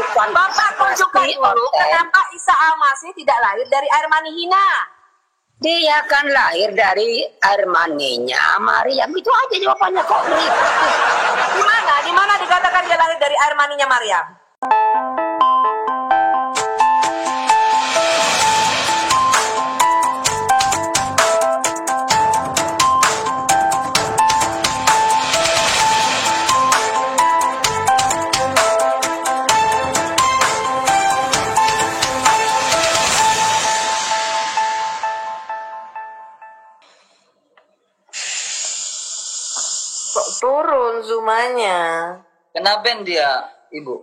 Bapak tunjukkan dulu kenapa Isa Al-Masih tidak lahir dari air mani hina. Dia kan lahir dari air maninya Maryam. Itu aja jawabannya kok. Di mana dikatakan dia lahir dari air maninya Maryam? Kok turun zoomanya? Kena ban dia, Ibu.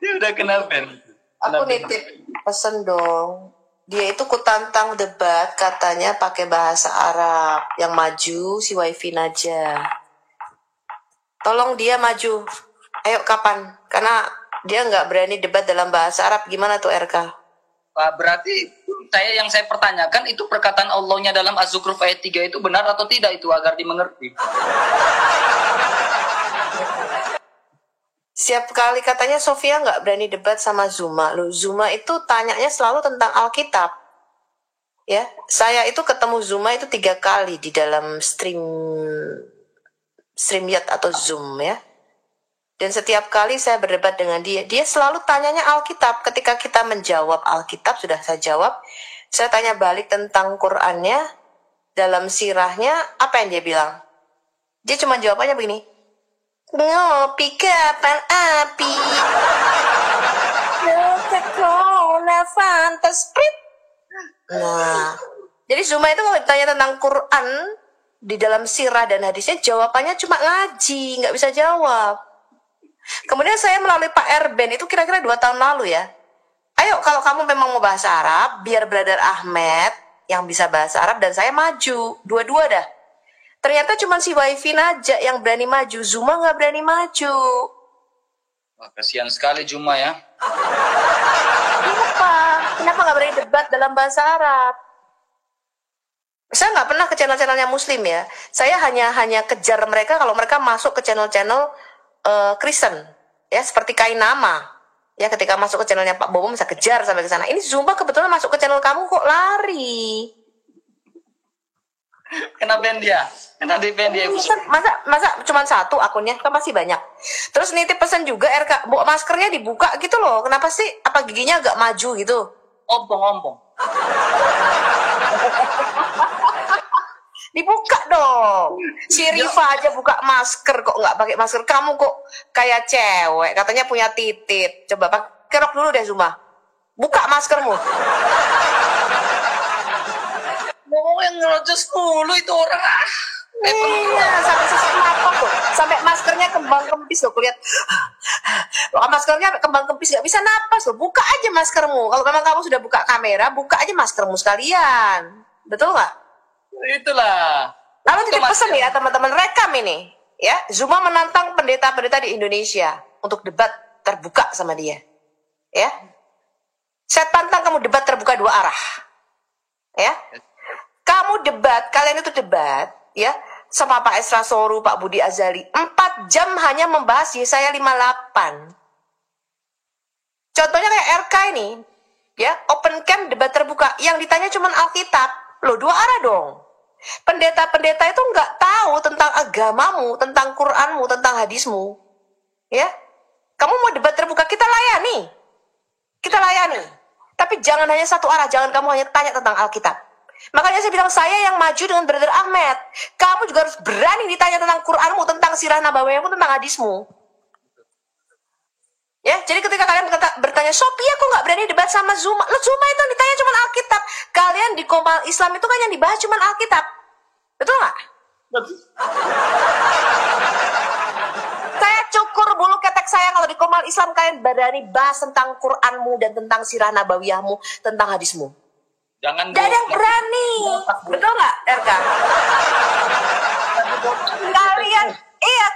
Dia udah kena ban. Aku nitip pesen dong. Dia itu kutantang debat, katanya pakai bahasa Arab. Yang maju si Wifi aja. Tolong dia maju. Ayo kapan? Karena dia nggak berani debat dalam bahasa Arab. Gimana tuh RK? Pak, berarti yang saya pertanyakan itu perkataan Allahnya dalam Az-Zukhruf ayat 3 itu benar atau tidak itu agar dimengerti. Siap kali katanya Sofia nggak berani debat sama Zuma. Loh, Zuma itu tanyanya selalu tentang Alkitab. Ya, saya itu ketemu Zuma itu 3 kali di dalam StreamYard atau Zoom ya. Dan setiap kali saya berdebat dengan dia selalu tanyanya Alkitab. Ketika kita menjawab Alkitab, sudah saya jawab. Saya tanya balik tentang Qur'annya, dalam sirahnya, apa yang dia bilang? Dia cuma jawabannya begini. Ngopi kapan api? Coca-Cola Fanta Sprite. Nah, jadi Zuma itu kalau ditanya tentang Quran, di dalam sirah dan hadisnya, jawabannya cuma ngaji, nggak bisa jawab. Kemudian saya melalui Pak Erben itu kira-kira 2 tahun lalu ya. Ayo kalau kamu memang mau bahasa Arab, biar Brother Ahmed yang bisa bahasa Arab dan saya maju. Dua-dua dah. Ternyata cuma si Wifi aja yang berani maju. Zuma nggak berani maju. Wah, kasihan sekali Zuma ya. Kenapa nggak berani debat dalam bahasa Arab? Saya nggak pernah ke channel-channelnya Muslim ya. Saya hanya kejar mereka kalau mereka masuk ke channel-channel Kristen ya, seperti Kainama ya, ketika masuk ke channelnya Pak Bobo bisa kejar sampai ke sana. Ini Zumba kebetulan masuk ke channel kamu kok lari. Kenapa dia? Kenapa dia? Masa cuma 1 akunnya kan masih banyak. Terus nitip pesan juga RK, bawa maskernya dibuka gitu loh. Kenapa sih? Apa giginya agak maju gitu? Ompong. Dibuka dong. Si Riva aja buka masker kok nggak pakai masker. Kamu kok kayak cewek, katanya punya titit. Coba pakai rok dulu deh Zuma. Buka maskermu. Ngomong yang ngerocos mulu itu orang. Iya, sampai sesak napas tuh. Sampai maskernya kembang kempis loh, kulihat. Loh, maskernya kembang kempis nggak bisa napas loh. Buka aja maskermu. Kalau memang kamu sudah buka kamera, buka aja maskermu sekalian. Betul nggak? Itulah. Lalu titip pesan ya teman-teman, rekam ini ya. Zuma menantang pendeta-pendeta di Indonesia untuk debat terbuka sama dia ya. Saya tantang kamu debat terbuka 2 arah ya. Kamu debat, kalian itu debat ya sama Pak Esra Soru, Pak Budi Azali 4 jam hanya membahas Yesaya 58. Contohnya kayak RK ini ya, open camp debat terbuka, yang ditanya cuma Alkitab. Loh, 2 arah dong. Pendeta-pendeta itu nggak tahu tentang agamamu, tentang Quranmu, tentang hadismu. Ya, kamu mau debat terbuka, kita layani. Tapi jangan hanya 1 arah, jangan kamu hanya tanya tentang Alkitab. Makanya saya bilang, saya yang maju dengan Brother Ahmed. Kamu juga harus berani ditanya tentang Quranmu, tentang sirah nabawiyahmu, tentang hadismu. Ya, jadi ketika kalian bertanya, Sophia kok nggak berani debat sama Zuma? Loh, Zuma itu yang ditanya cuma Alkitab. Kalian di Komal Islam itu kan yang dibahas cuma Alkitab. Betul nggak? Saya cukur bulu ketek saya kalau di Komal Islam kalian berani bahas tentang Quranmu dan tentang sirah nabawiyahmu, tentang hadismu. Jangan. Gak ada yang berani. Betul nggak, RK?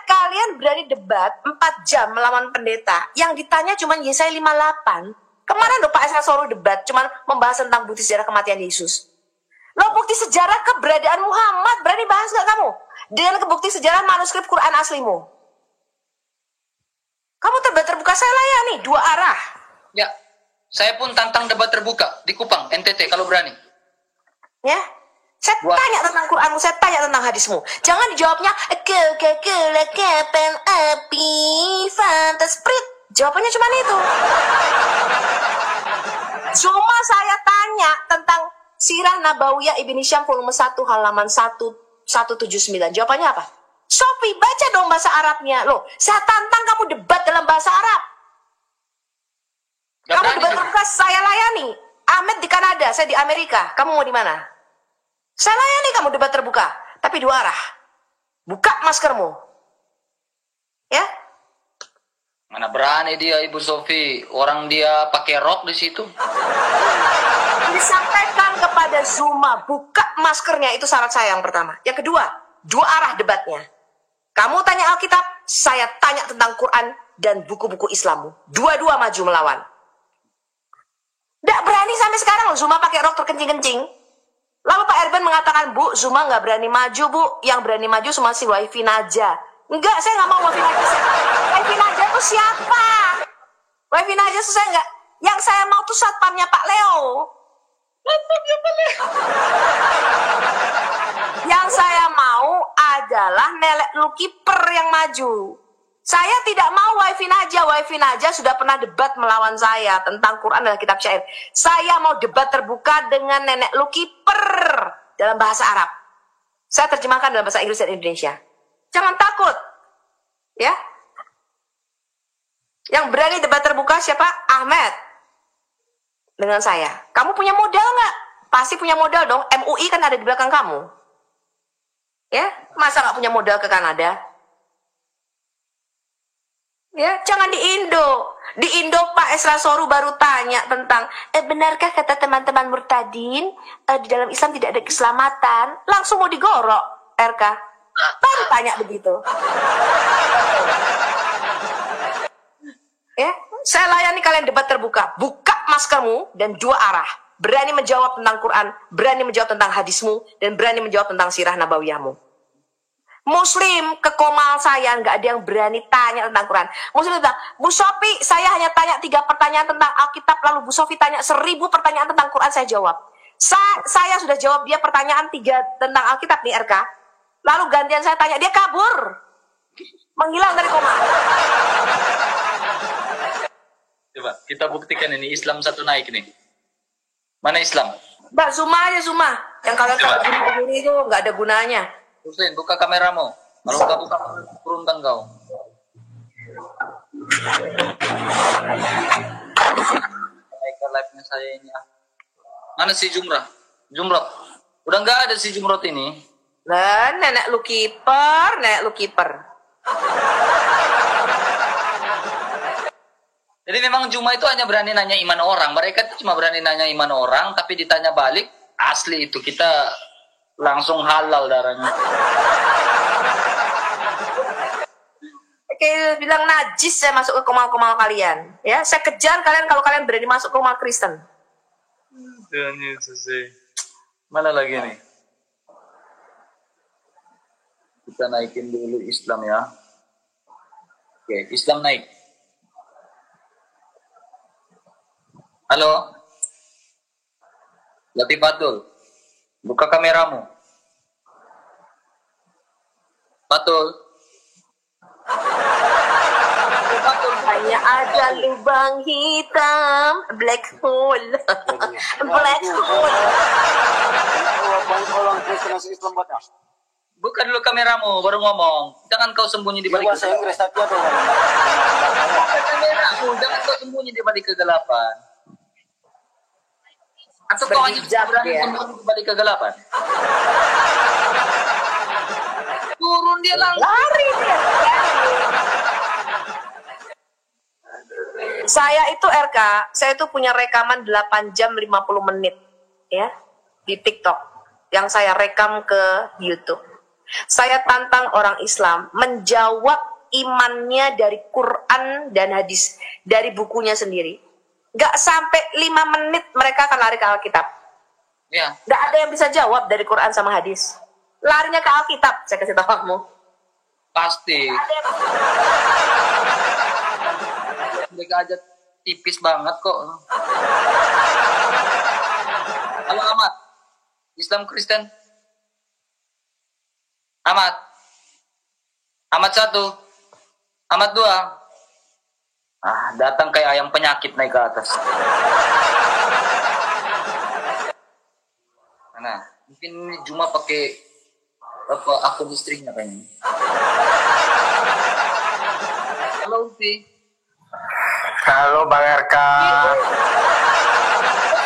Kalian berani debat 4 jam melawan pendeta. Yang ditanya cuma Yesaya 58. Kemarin loh Pak Esra Soru debat cuma membahas tentang bukti sejarah kematian Yesus. Lo bukti sejarah keberadaan Muhammad berani bahas nggak kamu? Dengan bukti sejarah manuskrip Quran aslimu. Kamu debat terbuka, saya layani 2 arah. Ya, saya pun tantang debat terbuka di Kupang, NTT kalau berani. Ya, saya tanya tentang Quranmu, saya tanya tentang hadismu. Jangan dijawabnya kapan api fantasprit. Jawabannya cuma itu. Cuma saya tanya tentang Sirah Nabawiyah Ibn Hisham volume 1 halaman 179. Jawabannya apa? Sofi, baca dong bahasa Arabnya. Loh, saya tantang kamu debat dalam bahasa Arab. Kamu debat terbuka, saya layani. Ahmed di Kanada, saya di Amerika. Kamu mau di mana? Saya layani kamu debat terbuka, tapi 2 arah. Buka maskermu. Ya? Mana berani dia Ibu Sofi, orang dia pakai rok di situ. Disampaikan kepada Zuma, buka maskernya, itu syarat saya yang pertama. Yang kedua, 2 arah debatnya. Kamu tanya Alkitab, saya tanya tentang Quran dan buku-buku Islammu. Dua-dua maju melawan. Nggak berani sampai sekarang loh Zuma pakai rok terkencing-kencing. Lalu Pak Erben mengatakan, Bu, Zuma nggak berani maju, Bu. Yang berani maju cuma si Waifi Naja. Enggak, saya nggak mau Waifi Naja. Waifi Naja itu siapa? Waifi Naja itu saya nggak. Yang saya mau tuh satpamnya Pak Leo. Satpamnya Pak Leo. Yang saya mau adalah Nelek Lukiper yang maju. Saya tidak mau Waifi Naja. Waifi Naja sudah pernah debat melawan saya tentang Quran dan kitab syair. Saya mau debat terbuka dengan Nenek Lukiper dalam bahasa Arab. Saya terjemahkan dalam bahasa Inggris dan Indonesia. Jangan takut. Ya. Yang berani debat terbuka siapa? Ahmed. Dengan saya. Kamu punya modal nggak? Pasti punya modal dong. MUI kan ada di belakang kamu. Ya, masa nggak punya modal ke Kanada? Ya, jangan di Indo. Di Indo Pak Esra Soru baru tanya tentang benarkah kata teman-teman murtadin di dalam Islam tidak ada keselamatan? Langsung mau digorok, RK. Baru tanya begitu. Ya, saya layani kalian debat terbuka. Buka maskermu dan 2 arah. Berani menjawab tentang Quran, berani menjawab tentang hadismu, dan berani menjawab tentang sirah nabawiyahmu. Muslim ke Komal saya nggak ada yang berani tanya tentang Quran. Muslim bilang, Bu Sofi, saya hanya tanya 3 pertanyaan tentang Alkitab, lalu Bu Sofi tanya 1000 pertanyaan tentang Quran, saya jawab. Saya sudah jawab dia pertanyaan 3 tentang Alkitab nih RK. Lalu gantian saya tanya, dia kabur, menghilang dari Komal. Coba kita buktikan ini Islam satu naik nih. Mana Islam? Mbak Zuma aja Zuma. Yang kalian tahu begini itu nggak ada gunanya. Husein, buka kameramu. Kalau nggak buka, turunkan kau. Naikkan live-nya saya ini. Mana si Jumrah? Jumrot. Udah nggak ada si Jumrot ini. Lah, Nenek Lukiper. Jadi memang Juma itu hanya berani nanya iman orang. Mereka itu cuma berani nanya iman orang, tapi ditanya balik, asli itu kita langsung halal darahnya. Oke, bilang najis saya masuk ke komal-komal kalian. Ya, saya kejar kalian kalau kalian berani masuk ke komal Kristen. Tuhan Yesus. Mana lagi nih? Kita naikin dulu Islam ya. Oke, Islam naik. Halo, Latifatul, buka kameramu. Fatul. Fatul, hanya ada lubang hitam, black hole. Black hole. Buka dulu kameramu, baru ngomong. Jangan kau sembunyi di balik Inggris tapi ada. Buka kameramu, jangan kau sembunyi di balik kegelapan. Atau kau hanya berani sembunyi di balik kegelapan? Turun dia langsung. Lari dia. Saya itu RK, saya itu punya rekaman 8 jam 50 menit ya di TikTok yang saya rekam ke YouTube. Saya tantang orang Islam menjawab imannya dari Quran dan hadis, dari bukunya sendiri. Gak sampai 5 menit mereka akan lari ke Alkitab. Ya. Gak ada yang bisa jawab dari Quran sama hadis. Larinya ke Alkitab, saya kasih tahu kamu. Pasti. aja tipis banget kok. Halo Ahmad, Islam Kristen. Ahmad, Ahmad 1, Ahmad 2. Datang kayak ayam penyakit naik ke atas. Nah, mungkin ini Juma pakai akun istrinya kayaknya. Halo Upi. Halo Bang RK.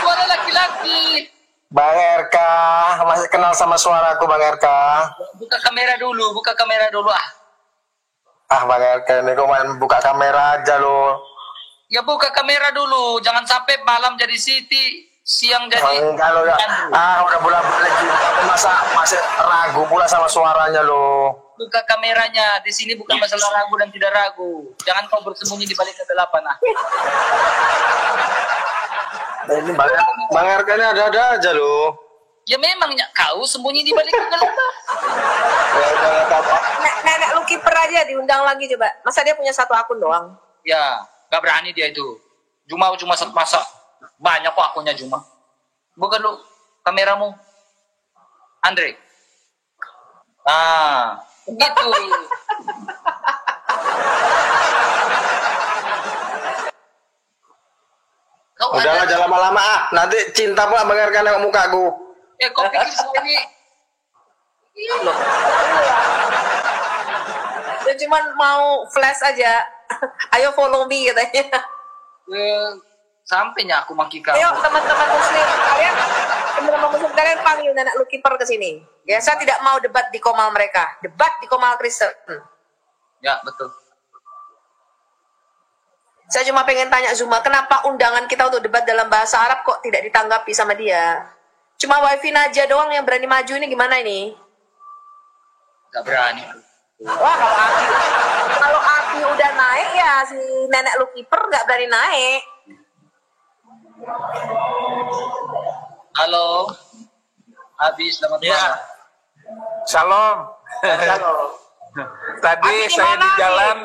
Suara laki-laki. Bang RK, masih kenal sama suaraku Bang RK? Buka kamera dulu. Bang RK ini kok main buka kamera aja lo. Ya buka kamera dulu, jangan sampai malam jadi Siti, siang jadi. Kalau ya, udah bulan-bulan juga, masa masih ragu pula sama suaranya lo. Buka kameranya, di sini bukan masalah ragu dan tidak ragu. Jangan kau bersembunyi di balik kegelapan. Ini Bang RK ini ada-ada aja lo. Ya memangnya kau sembunyi di balik kegelapan. Nenek lu kiper aja diundang lagi coba. Masa dia punya satu akun doang? Ya, gak berani dia itu. Cuma satu masa. Banyak kok akunnya Juma. Bukan lu kameramu, Andre. Gitu. Udahlah jangan lama-lama nanti cinta pula Bang RK nengok mukaku. Kau pikir saya ini? Iya loh. Dia cuma mau flash aja. Ayo follow me katanya. Sampainya aku maki kamu. Ayo teman-teman muslim kalian panggil nenek lu kiper ke sini. Ya, saya tidak mau debat di Komal mereka. Debat di Komal Kristen. Ya, betul. Saya cuma pengen tanya Zuma, kenapa undangan kita untuk debat dalam bahasa Arab kok tidak ditanggapi sama dia? Cuma wifi Naja doang yang berani maju, ini gimana ini? Gak berani. Wah, kalau Abi udah naik ya si nenek lu kiper gak berani naik. Halo, Abi, selamat malam. Shalom. Halo. Tadi Abi saya di Abi? jalan,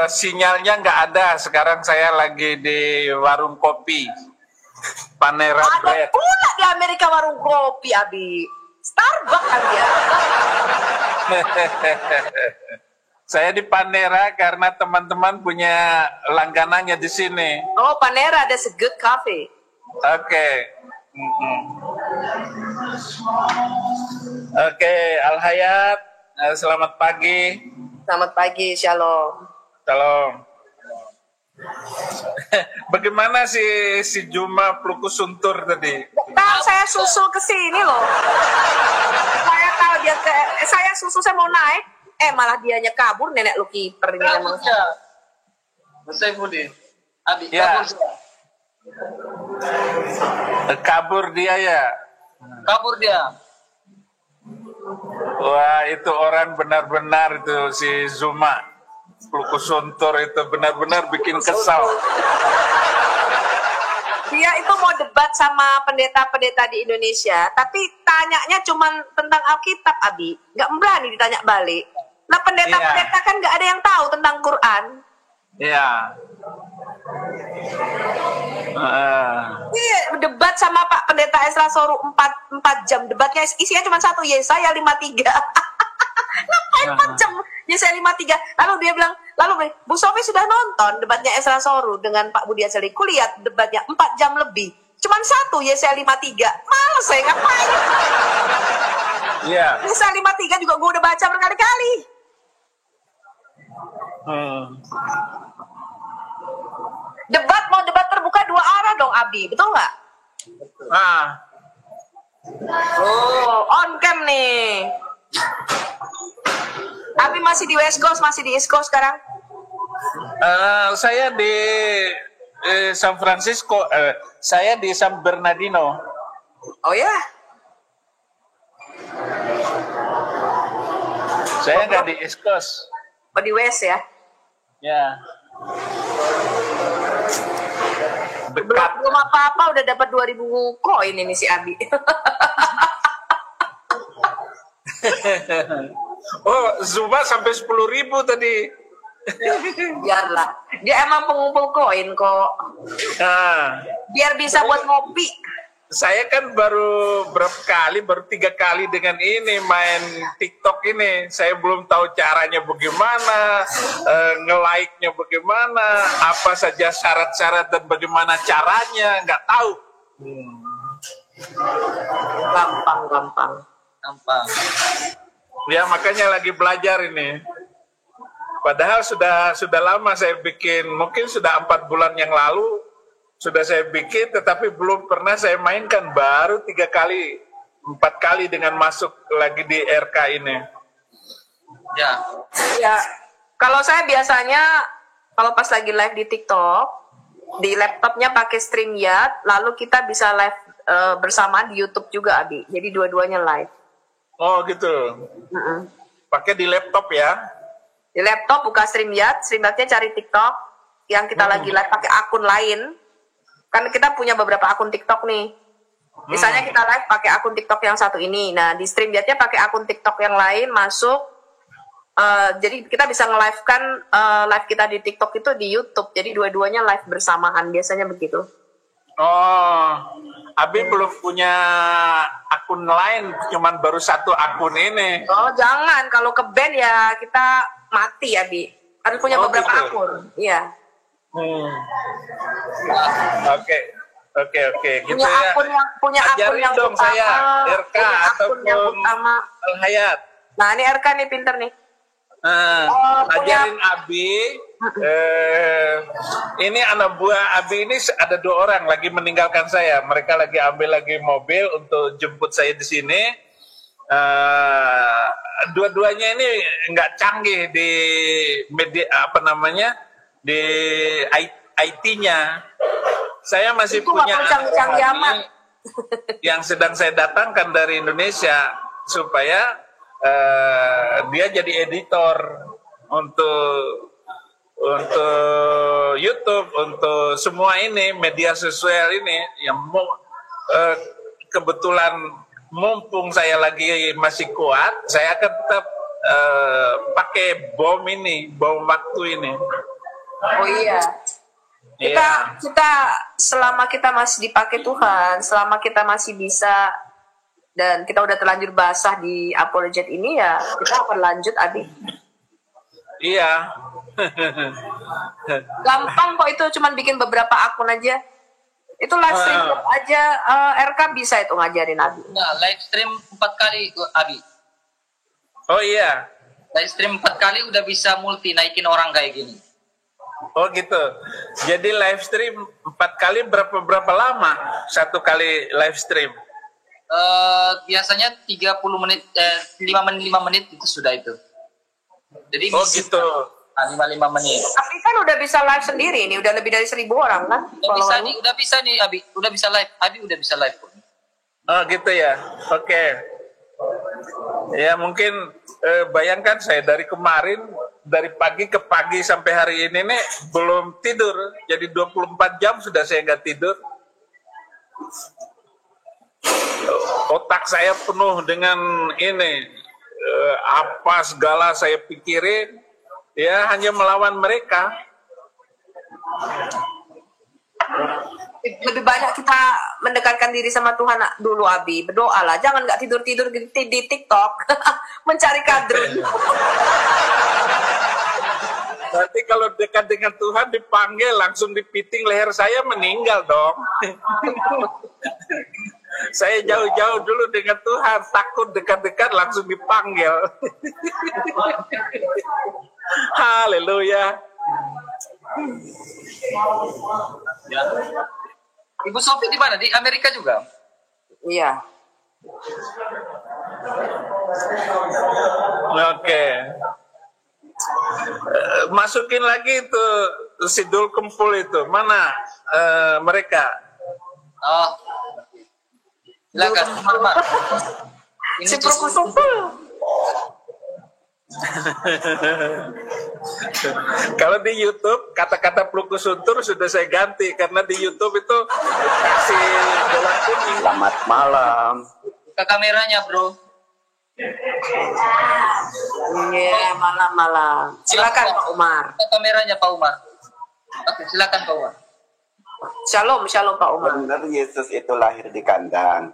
sinyalnya nggak ada. Sekarang saya lagi di warung kopi, Panera Ada Bread. pula di Amerika warung kopi, Abi. Starbucks kan ya. Saya di Panera karena teman-teman punya langganannya di sini. Oh, Panera ada good cafe. Oke. Oke, Al Hayat, selamat pagi. Selamat pagi, Shalom. Shalom. Bagaimana si Juma Plukus Suntur tadi? Tahu saya susul ke sini loh. Saya tahu dia saya susul, saya mau naik. Malah dianya kabur, nenek lu kiper ini memang. Saya Budi. Abi, Ya. Kabur dia ya. kabur dia. Wah, itu orang benar-benar itu si Zuma Plukus Suntur itu benar-benar bikin kesal. Dia itu mau debat sama pendeta-pendeta di Indonesia, tapi tanyanya cuma tentang Alkitab, Abi. Nggak berani ditanya balik. Nah, pendeta-pendeta kan nggak ada yang tahu tentang Quran. Iya. Iya, debat sama Pak Pendeta Esra Soru 4 jam. Debatnya isinya cuma satu, Yesaya 53. Ngapain 4 jam? Yesaya 53. Lalu dia bilang, Bu Sofi sudah nonton debatnya Esra Soru dengan Pak Budi Asali. Kulihat debatnya 4 jam lebih. Cuman satu, Yesaya 53. Males saya, ngapain? Iya. Yesaya 53 juga gue udah baca berkali-kali. Mau debat terbuka 2 arah dong, Abi. Betul nggak? Oh, on cam nih. Abi masih di West Coast, masih di East Coast sekarang? Saya di San Francisco, saya di San Bernardino. Oh ya? Saya nggak di East Coast. Oh, di West ya? Ya. Belum apa-apa udah dapat 2.000 koin ini si Abi. Oh, Zuma sampai 10.000 tadi. Biarlah. Dia emang pengumpul koin kok. Nah, Biar bisa buat ngopi. saya kan baru 3 kali dengan ini main TikTok ini. Saya belum tahu caranya bagaimana, nge-like-nya bagaimana, apa saja syarat-syarat dan bagaimana caranya, nggak tahu. Gampang. Gampang. Ya makanya lagi belajar ini. Padahal sudah lama saya bikin, mungkin sudah 4 bulan yang lalu sudah saya bikin, tetapi belum pernah saya mainkan. Baru 4 kali dengan masuk lagi di RK ini. Ya. Ya, kalau saya biasanya kalau pas lagi live di TikTok, di laptopnya pakai StreamYard, lalu kita bisa live bersamaan di YouTube juga, Abi. Jadi dua-duanya live. Oh gitu. Pakai di laptop ya? Di laptop buka StreamYard-nya cari TikTok yang kita lagi live pakai akun lain. Kan kita punya beberapa akun TikTok nih. Misalnya kita live pakai akun TikTok yang satu ini. Nah, di StreamYard-nya pakai akun TikTok yang lain masuk. Jadi kita bisa nge-live-kan live kita di TikTok itu di YouTube. Jadi dua-duanya live bersamaan. Biasanya begitu. Oh, Abi belum punya akun lain, cuman baru 1 akun ini. Oh, jangan. Kalau ke band ya kita mati, Abi. Harus punya beberapa gitu. akun. Iya. Oke. Gitu Punya ya. punya akun Ajarin yang dong utama. saya, RK punya akun ataupun yang utama. Al-Hayat. Nah, ini RK nih pinter nih. Punya- Ajarin Abi. Ini anak buah Abi ini ada 2 orang lagi meninggalkan saya. Mereka lagi ambil lagi mobil untuk jemput saya di sini. Dua-duanya ini nggak canggih di media di IT-nya. Saya masih Itu punya nggak anak canggih rohani amat. yang sedang saya datangkan dari Indonesia supaya dia jadi editor untuk YouTube, untuk semua ini media sosial ini yang kebetulan mumpung saya lagi masih kuat, saya akan tetap pakai bom waktu ini. Oh iya. Kita selama kita masih dipakai Tuhan, selama kita masih bisa dan kita udah terlanjur basah di apologet ini ya, kita akan lanjut, Abi. Iya. Gampang kok itu, cuman bikin beberapa akun aja. Itu live stream aja, RK bisa itu ngajarin Abi. Nah, live stream 4 kali, Abi. Oh iya. Live stream 4 kali udah bisa multi naikin orang kayak gini. Oh gitu. Jadi live stream 4 kali berapa lama 1 kali live stream? Biasanya 30 menit, 5 menit itu sudah itu. Jadi Oh gitu. 5 menit. Tapi kan udah bisa live sendiri nih, udah lebih dari 1.000 orang kan? Udah bisa nih, Abi. Udah bisa live. Abi udah bisa live. Oh gitu ya. Oke. Ya mungkin bayangkan saya dari kemarin dari pagi ke pagi sampai hari ini nih belum tidur. Jadi 24 jam sudah saya nggak tidur. Otak saya penuh dengan ini apa segala saya pikirin, ya hanya melawan mereka. Lebih banyak kita mendekatkan diri sama Tuhan dulu, Abi. Berdoalah, jangan nggak tidur-tidur di TikTok mencari kadrun. Nanti kalau dekat dengan Tuhan dipanggil langsung dipiting leher saya, meninggal dong. Saya jauh-jauh dulu dengan Tuhan, takut dekat-dekat langsung dipanggil. Haleluya. Ya. Ibu Sofi di mana? Di Amerika juga? Iya. Oke. Masukin lagi itu Sidul Kempul itu. Mana mereka? Oh. Silakan, Muhammad. Si Prokusumpul. Kalau di YouTube kata-kata Plukusuntur sudah saya ganti karena di YouTube itu kasih bola kuning. Selamat malam. Buka kameranya, bro. Iya, malam-malam. Silakan Pak Umar. Kameranya Pak Umar. Oke, silakan Pak Umar. Shalom Pak Umar. Benar Yesus itu lahir di kandang.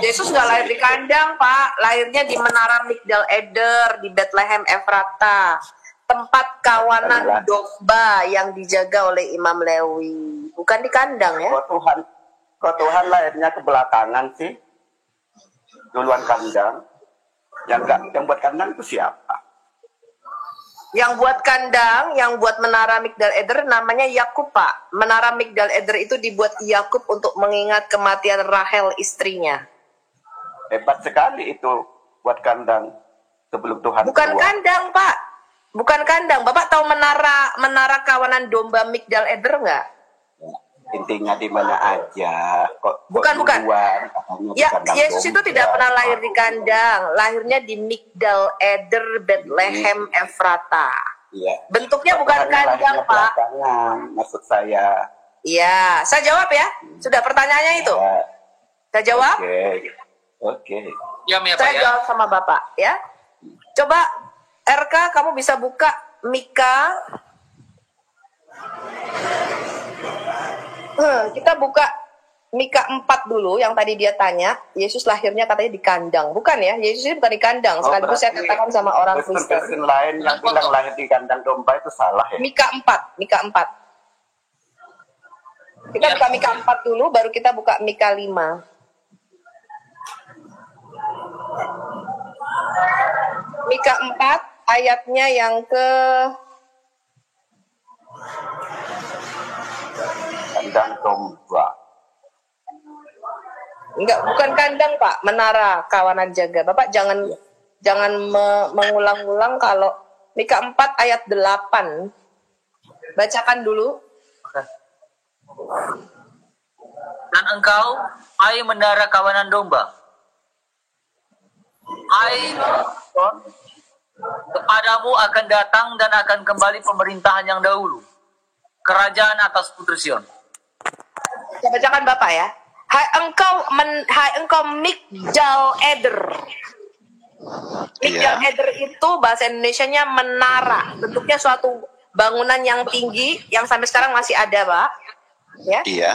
Yesus nggak lahir di kandang, Pak. Lahirnya di Menara Migdal Eder, di Bethlehem Efrata. Tempat kawanan domba yang dijaga oleh Imam Lewi. Bukan di kandang ya. Kok Tuhan lahirnya ke belakangan sih? Duluan kandang. Yang buat kandang itu siapa? Yang buat kandang, yang buat Menara Migdal Eder namanya Yakub, Pak. Menara Migdal Eder itu dibuat Yakub untuk mengingat kematian Rahel istrinya. Hebat sekali itu buat kandang sebelum Tuhan Bukan keluar. kandang, Pak. Bukan kandang. Bapak tahu menara kawanan domba Migdal Eder nggak? Intinya di mana aja. Bukan. Duluan, Ya, di kandang Yesus itu domba. tidak pernah lahir di kandang. Lahirnya di Migdal Eder, Bethlehem Efrata. Iya. Bentuknya Kok bukan Tuhan kandang, lahirnya Pak. belakangan, maksud saya. Iya, saya jawab ya. Sudah pertanyaannya itu. Ya, Saya jawab. Oke. Ya, Pak Saya ya. jawab sama Bapak ya. Coba RK kamu bisa buka Mika. Kita buka Mika 4 dulu yang tadi dia tanya. Yesus lahirnya katanya di kandang. Bukan ya? Yesus ini bukan di kandang. Sekaligus saya katakan sama orang Kristen. Kristen lain yang bilang lahir di kandang domba itu salah ya. Mika 4. Kita buka Mika 4 dulu, baru kita buka Mika 5. Mika 4 ayatnya yang ke Kandang domba. enggak, bukan kandang Pak, menara kawanan jaga. Bapak jangan mengulang-ulang. Kalau Mika 4 ayat 8 bacakan dulu. Dan engkau, hai menara kawanan domba, hai kepadamu akan datang dan akan kembali pemerintahan yang dahulu, kerajaan atas putri Sion. Saya bacakan Bapak ya. Hai engkau Migdal Eder. Migdal Eder itu bahasa Indonesianya menara. Bentuknya suatu bangunan yang tinggi yang sampai sekarang masih ada, Pak. Ya. Iya.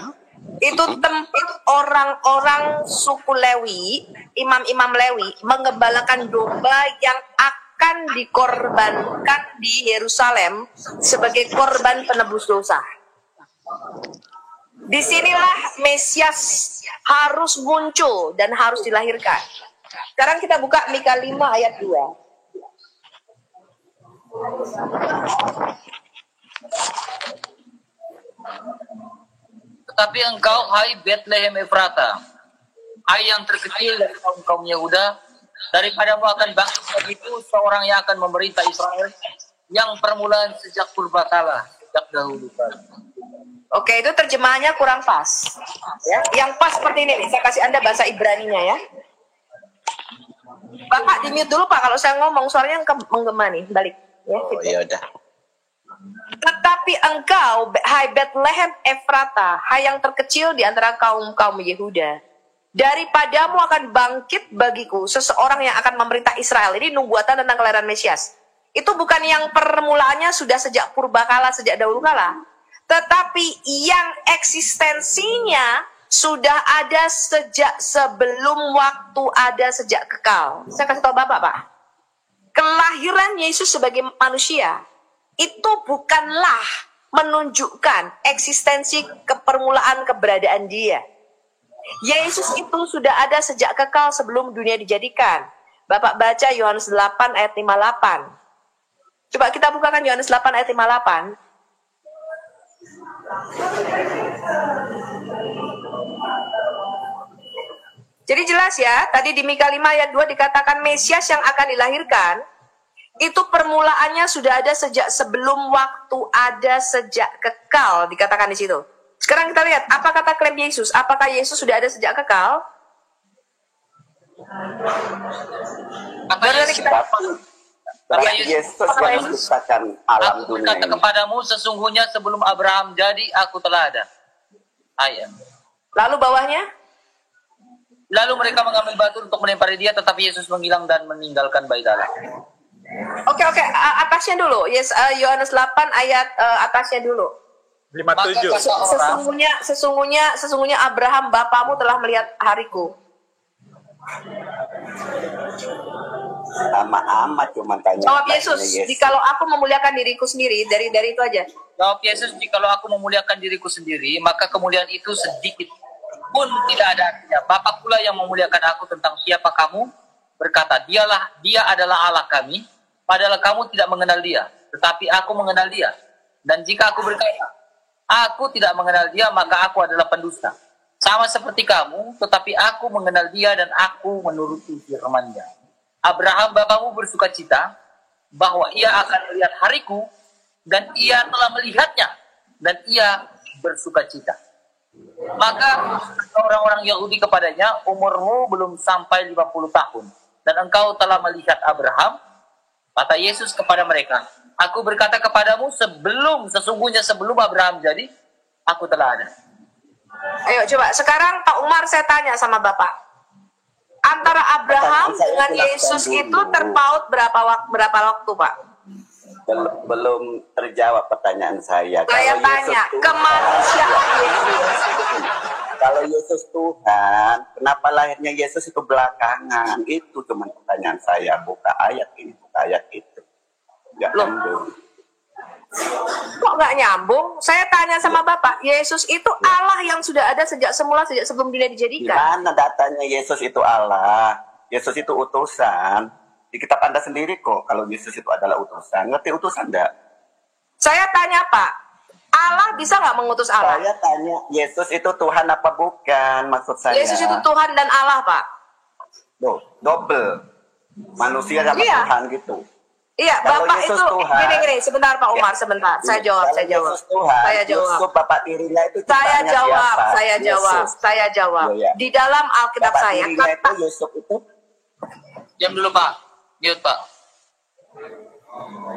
Itu tempat orang-orang suku Lewi, imam-imam Lewi mengembalakan domba yang akan dikorbankan di Yerusalem sebagai korban penebus dosa. Disinilah Mesias harus muncul dan harus dilahirkan. Sekarang kita buka Mika 5 ayat 2. Tetapi engkau, hai Bethlehem Efrata, hai yang terkecil dari kaum Yehuda, daripadamu akan bangkit bagiku seorang yang akan memerintah Israel, yang permulaan sejak purbakala, sejak dahulu kala. Oke, itu terjemahannya kurang pas. Ya, yang pas seperti ini nih. Saya kasih Anda bahasa Ibraninya ya. Bapak di-mute dulu Pak, kalau saya ngomong suaranya menggema nih, balik. Ya, Oh gitu. iya udah. Tetapi engkau, hai Bethlehem Efrata, hai yang terkecil di antara kaum Yehuda, daripadamu akan bangkit bagiku seseorang yang akan memerintah Israel. Ini nubuatan tentang kelahiran Mesias. Itu bukan yang permulaannya sudah sejak purbakala, sejak dahulu kala, tetapi yang eksistensinya sudah ada sejak sebelum waktu ada, sejak kekal. Saya kasih tahu Bapak, Pak. Kelahiran Yesus sebagai manusia itu bukanlah menunjukkan eksistensi kepermulaan keberadaan dia. Yesus itu sudah ada sejak kekal sebelum dunia dijadikan. Bapak baca Yohanes 8 ayat 58. Coba kita bukakan Yohanes 8 ayat 58. Jadi jelas ya, tadi di Mika 5 ayat 2 dikatakan Mesias yang akan dilahirkan, itu permulaannya sudah ada sejak sebelum waktu ada, sejak kekal, dikatakan di situ. Sekarang kita lihat, apa kata klaim Yesus? Apakah Yesus sudah ada sejak kekal? Yesus yang menciptakan alam Aku dunia berkata ini. kepadamu, sesungguhnya sebelum Abraham jadi, aku telah ada. Ayat. Lalu bawahnya, Lalu mereka mengambil batu untuk melempari dia, tetapi Yesus menghilang dan meninggalkan bait Allah. Oke, atasnya dulu. Yes, Yohanes 8 ayat atasnya dulu. 57. Maka kata orang, Sesungguhnya Abraham bapamu telah melihat hariku. Sama amat cuman tanya. Jawab Yesus, jikalau aku memuliakan diriku sendiri, dari itu aja. jawab Yesus, jikalau aku memuliakan diriku sendiri, maka kemuliaan itu sedikit pun tidak ada artinya. Bapa pula yang memuliakan aku. Tentang siapa kamu berkata, dia adalah Allah kami, padahal kamu tidak mengenal dia, tetapi aku mengenal dia. Dan jika aku berkata, aku tidak mengenal dia, maka aku adalah pendusta. Sama seperti kamu, tetapi aku mengenal dia dan aku menuruti firman-Nya. Abraham bapamu bersuka cita bahwa ia akan melihat hariku, dan ia telah melihatnya, dan ia bersuka cita. Maka orang-orang Yahudi kepadanya, umurmu belum sampai 50 tahun, dan engkau telah melihat Abraham. Kata Yesus kepada mereka, aku berkata kepadamu, sesungguhnya sebelum Abraham jadi, aku telah ada. Ayo coba, sekarang Pak Umar saya tanya sama Bapak. Antara Abraham dengan Yesus itu terpaut berapa waktu, Pak? Belum terjawab pertanyaan saya. Saya tanya, kemanusiaan Yesus. Kalau Yesus Tuhan, kenapa lahirnya Yesus itu belakangan? Itu cuma pertanyaan saya. Buka ayat ini, buka ayat itu. Nggak nyambung. Kok nggak nyambung? Saya tanya sama Bapak, Yesus itu Allah yang sudah ada sejak semula, sejak sebelum dunia dijadikan. Gimana datanya Yesus itu Allah? Yesus itu utusan. Di kitab Anda sendiri kok, kalau Yesus itu adalah utusan. Ngerti utusan enggak? Saya tanya Pak, Allah bisa nggak mengutus Allah? Saya tanya, Yesus itu Tuhan apa bukan? Maksud saya. Yesus itu Tuhan dan Allah, Pak. Loh, double. Manusia sama Iya. Tuhan gitu. Iya, Kalau Bapak Yesus itu Tuhan, gini, sebentar Pak Umar, sebentar. Saya jawab. Yesus Tuhan, Saya jawab. Yusuf Bapak tirinya itu Saya ciptaannya jawab, siapa? saya jawab. Iya, iya. Di dalam Alkitab Bapak saya tirinya itu kata Yusuf itu Diam dulu Pak, mute Pak.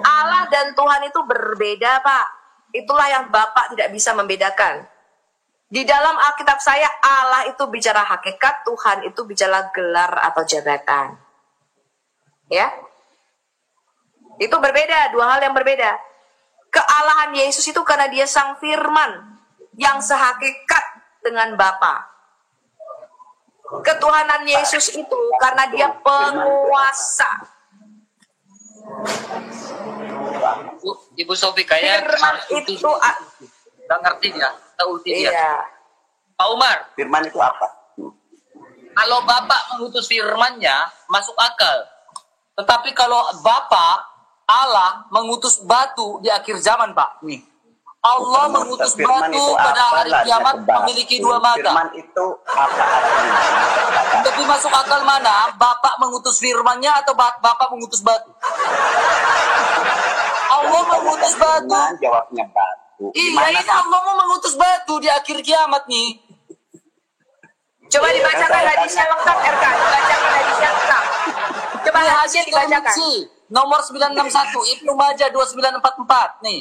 Allah dan Tuhan itu berbeda, Pak. Itulah yang Bapak tidak bisa membedakan. Di dalam Alkitab saya, Allah itu bicara hakikat, Tuhan itu bicara gelar atau jabatan. Ya? Itu berbeda, dua hal yang berbeda. Kealahan Yesus itu karena dia sang firman yang sehakikat dengan Bapa. Ketuhanan Yesus itu karena dia penguasa. Ibu Sofi kayak Firman itu nggak ngerti dia, tak ulti dia. iya. Pak Umar, firman itu apa? kalau Bapak mengutus firman-Nya masuk akal. Tetapi kalau Bapak Allah mengutus batu di akhir zaman, Pak. Nih. Allah mengutus Firman batu itu pada apa hari lah, kiamat dia kebatu. memiliki dua mata. Firman itu apa artinya? Lebih masuk akal mana? Bapak mengutus firman-Nya atau Bapak mengutus batu? Allah mengutus batu. Firman, jawabnya batu. Iya, ini Allah mau mengutus batu di akhir kiamat nih. Coba dibacakan hadisnya lengkap, RK. Dibacakan hadisnya lengkap. Coba Ini hadisnya hadis dibacakan. Tirmidzi, nomor 961, Ibnu Majah 2944. Nih.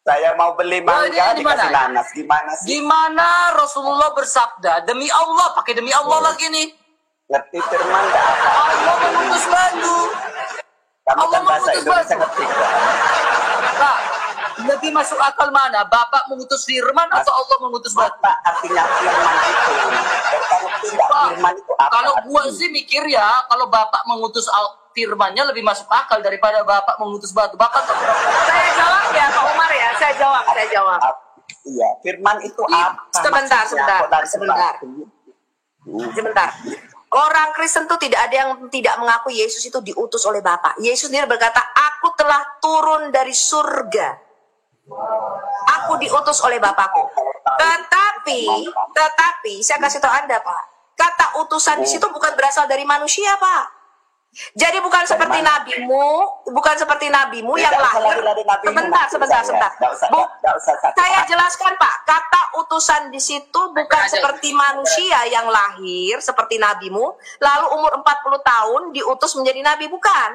Saya mau beli Oh, ini mangga di mana? dikasih nanas. Gimana sih? Di mana Rasulullah bersabda, demi Allah, pakai demi Allah lagi nih. Ngerti firman nggak apa? Allah mengutus batu. Kamu Allah kan bahasa mengutus Indonesia batu. ngerti kan? Nah, lebih masuk akal mana? Bapak mengutus firman atau Allah mengutus batu? Apa artinya firman itu? Kamu tidak Pak, firman itu apa? kalau gua artinya? sih mikir ya, kalau Bapak mengutus firman-Nya lebih masuk akal daripada Bapak mengutus batu. Bapak Saya jawab ya, Pak Umar ya. Saya jawab. Iya, firman itu Iya, apa? sebentar, maksudnya? Kok dari sebentar. batu? Sebentar. Orang Kristen tuh tidak ada yang tidak mengaku Yesus itu diutus oleh Bapa. Yesus sendiri berkata, aku telah turun dari surga. Aku diutus oleh Bapakku. Tetapi, saya kasih tahu Anda, Pak. Kata utusan di situ bukan berasal dari manusia, Pak. Jadi bukan seperti nabimu, yang lahir. Sebentar. Saya jelaskan, Pak. Kata utusan di situ bukan seperti manusia yang lahir seperti nabimu, lalu umur 40 tahun diutus menjadi nabi, bukan.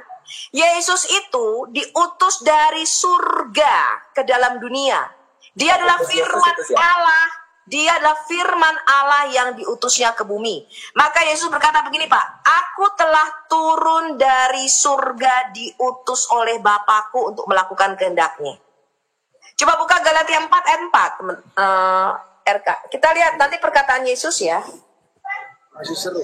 Yesus itu diutus dari surga ke dalam dunia. Dia adalah firman Allah. Dia adalah firman Allah yang diutusnya ke bumi. Maka Yesus berkata begini, Pak, aku telah turun dari surga diutus oleh Bapakku untuk melakukan kehendak-Nya. Coba buka Galatia 4 ayat 4, RK. Kita lihat nanti perkataan Yesus ya. Masih seru.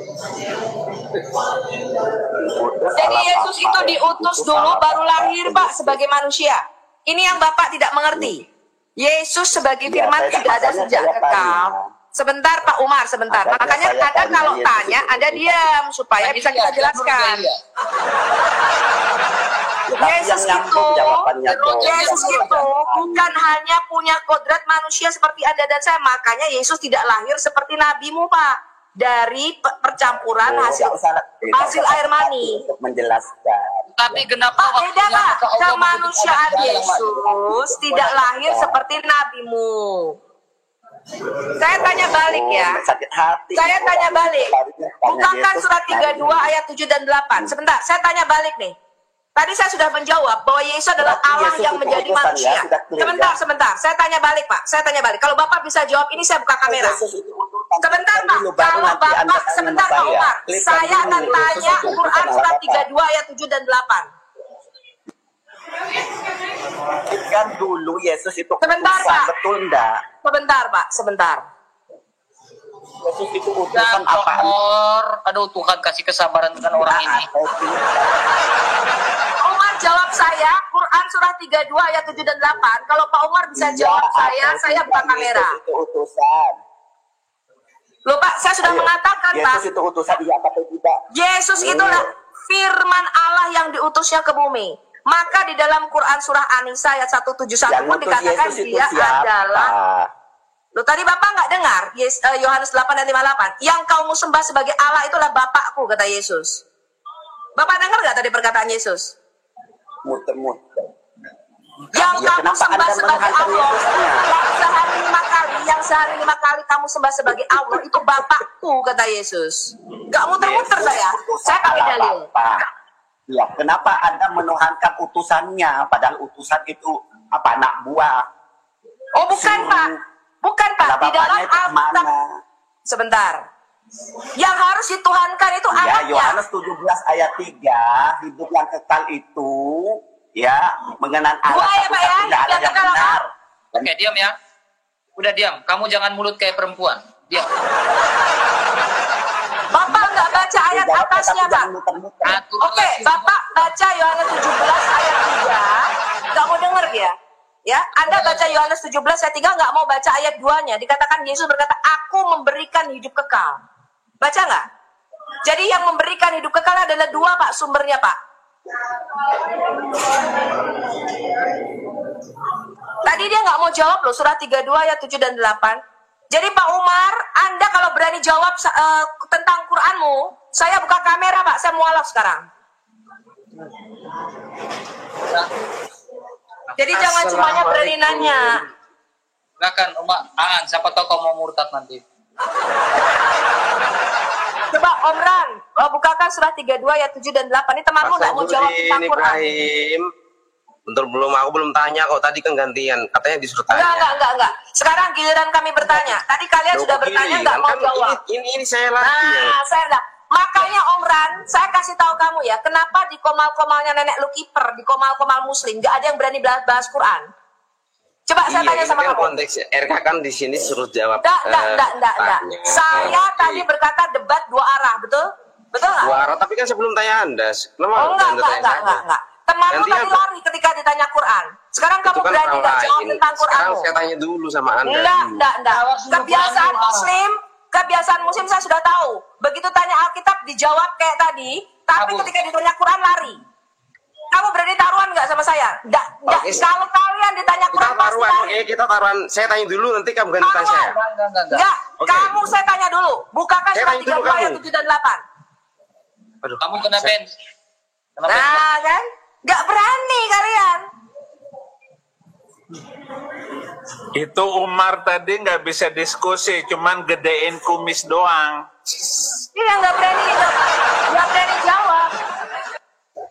Jadi Yesus itu diutus dulu baru lahir, Pak, sebagai manusia. Ini yang Bapak tidak mengerti. Yesus sebagai firman sudah ada sejak kekal. Sebentar Pak Umar, sebentar. Makanya Anda kalau tanya, Anda diam supaya bisa kita jelaskan. Yesus itu bukan hanya punya kodrat manusia seperti Anda dan saya. Makanya Yesus tidak lahir seperti nabimu, Pak. Dari percampuran hasil air mani. Untuk menjelaskan. Tapi kenapa beda, Pak? Kemanusiaan Yesus tidak lahir seperti nabimu. Saya tanya balik ya. Saya tanya balik. Bukankah surat 32 ayat 7 dan 8? Sebentar, saya tanya balik nih. Tadi saya sudah menjawab bahwa Yesus adalah Allah yang menjadi manusia. Sebentar. Saya tanya balik, Pak. Saya tanya balik. Kalau Bapak bisa jawab ini, saya buka kamera. Sebentar, Pak. Kalau Bapak, sebentar, Pak Umar. Saya akan tanya Quran surat 32 ayat 7 dan 8. Kan dulu Yesus itu Sebentar, Pak. Betul enggak? Sebentar, Pak. Sebentar. Yesus itu utusan apa? Aduh, Tuhan kasih kesabaran dengan orang ini. Umar jawab saya, Quran surah 32 ayat 7 dan 8. Kalau Pak Umar bisa jawab saya buka kamera. Yesus itu utusan. Loh Pak, saya sudah mengatakan, Pak. Yesus itu utusan, iya atau tidak? Yesus itulah firman Allah yang diutusnya ke bumi. Maka di dalam Quran surah An-Nisa ayat 171 pun dikatakan dia adalah. Loh tadi Bapak nggak dengar? Yohanes 8 ayat 58. Yang kamu sembah sebagai Allah itulah Bapakku, kata Yesus. Bapak dengar nggak tadi perkataan Yesus? Muter-muter. Yang kamu sembah sebagai Allah, yang sehari 5 kali kamu sembah sebagai Allah itu Bapakku, kata Yesus. Gak muter-muter saya pakai dalil. Ya, kenapa Anda menuhankan utusannya, padahal utusan itu apa, anak buah? Oh bukan Pak, bukan Pak. Di dalam Alkitab. Sebentar. Yang harus dituhankan itu anaknya. Yohanes 17 ayat 3, hidup yang kekal itu ya mengenal Allah. Dua ya Pak ya, yang kekal apa? Oke, diam ya. Udah diam, kamu jangan mulut kayak perempuan. Diam. Bapak nggak baca ayat atasnya, Pak. Oke, Bapak baca Yohanes 17 ayat 3. Nggak mau denger dia. Ya, Anda baca Yohanes 17 ayat 3, nggak mau baca ayat 2-nya. Dikatakan Yesus berkata, aku memberikan hidup kekal. Baca nggak? Jadi yang memberikan hidup kekal adalah 2, Pak, sumbernya, Pak. Tadi dia nggak mau jawab loh, surat 32 ayat 7 dan 8. Jadi Pak Umar, Anda kalau berani jawab tentang Quranmu, saya buka kamera Pak, saya mualaf sekarang. Jadi jangan semuanya berani nanya. Silakan Umar, Angan, siapa tahu kau mau murtad nanti. Coba Om Ran, bukakan surat 32 ayat 7 dan 8. Ini temanmu nggak mau jawab tentang Quran. Bentar, aku belum tanya kok, tadi kan gantian, katanya disuruh tanya. Enggak. Sekarang giliran kami bertanya. Tadi kalian sudah bertanya nggak mau jawab. Ini saya lagi. Saya enggak. Makanya Om Ran, saya kasih tahu kamu ya, kenapa di komal-komalnya nenek lu kiper, di komal-komal muslim, nggak ada yang berani bahas Quran. Coba saya tanya sama kamu. Konteks RK kan di sini suruh jawab. Enggak. Saya tadi berkata debat 2 arah, betul? Betul nggak? 2 arah, tapi kan sebelum tanya Anda. Enggak. Temanmu tadi lari ketika ditanya Quran. Sekarang kamu berani nggak jawab tentang Quran? Sekarang saya tanya dulu sama Anda. Enggak. Kebiasaan muslim saya sudah tahu. Begitu tanya Alkitab dijawab kayak tadi, tapi ketika ditanya Quran lari. Kamu berani taruhan nggak sama saya? Enggak. Kalau kalian ditanya Quran pasti lari. Kita taruhan. Saya tanya dulu, nanti kamu ganti tanya saya. Enggak. Kamu saya tanya dulu. Bukakan surat 32 ayat 7 dan 8. Aduh, kamu kena pen. Nah kan? Nggak berani kalian. Itu Umar tadi nggak bisa diskusi, cuman gedein kumis doang. Iya nggak berani jawab.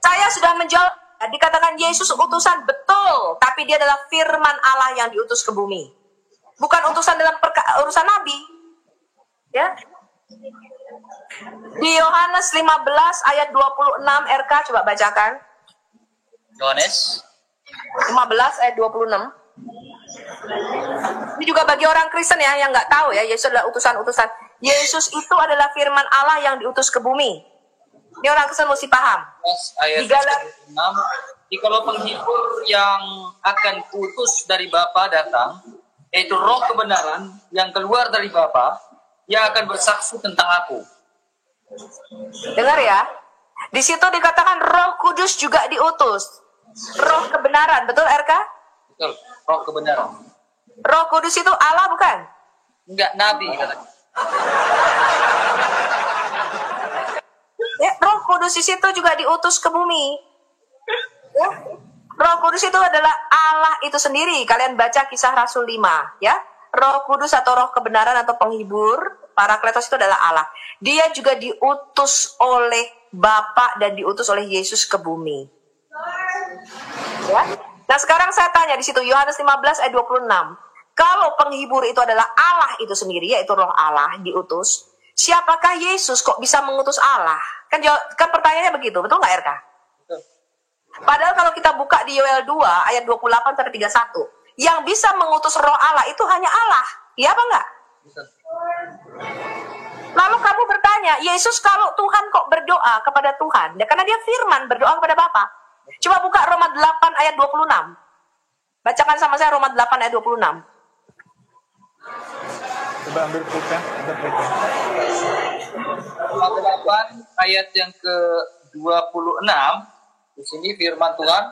Saya sudah menjawab. Dikatakan Yesus utusan betul, tapi dia adalah firman Allah yang diutus ke bumi. bukan utusan dalam urusan nabi. Ya. Di Yohanes 15 ayat 26 RK coba bacakan. Yohanes 15 ayat 26. Ini juga bagi orang Kristen ya yang nggak tahu ya, Yesus adalah utusan-utusan. Yesus itu adalah firman Allah yang diutus ke bumi. Ini orang Kristen mesti paham. ayat 6. Jikalau penghibur yang akan kutus dari Bapa datang, yaitu Roh kebenaran yang keluar dari Bapa, ia akan bersaksi tentang aku. Dengar ya. Di situ dikatakan Roh Kudus juga diutus. Roh kebenaran, betul RK? Betul, Roh kebenaran. Roh Kudus itu Allah bukan? Enggak, Nabi katanya. Ya, Roh Kudus di situ juga diutus ke bumi. Ya. Roh Kudus itu adalah Allah itu sendiri. Kalian baca Kisah Rasul 5, ya. Roh Kudus atau Roh kebenaran atau penghibur, Parakletos itu adalah Allah. Dia juga diutus oleh Bapa dan diutus oleh Yesus ke bumi. Ya. Nah, sekarang saya tanya di situ Yohanes 15 ayat 26. Kalau penghibur itu adalah Allah itu sendiri, yaitu Roh Allah diutus, siapakah Yesus kok bisa mengutus Allah? Kan pertanyaannya begitu, betul nggak RK? Betul. Padahal kalau kita buka di Yoel 2 ayat 28 sampai 31, yang bisa mengutus Roh Allah itu hanya Allah. Iya apa enggak? Betul. Lalu kamu bertanya, Yesus kalau Tuhan kok berdoa kepada Tuhan? Ya, karena dia firman berdoa kepada Bapa. Coba buka Roma 8 ayat 26. Bacakan sama saya Roma 8 ayat 26. Coba ambil pulpen, ada pulpen. Roma 8 ayat yang ke-26. Di sini firman Tuhan,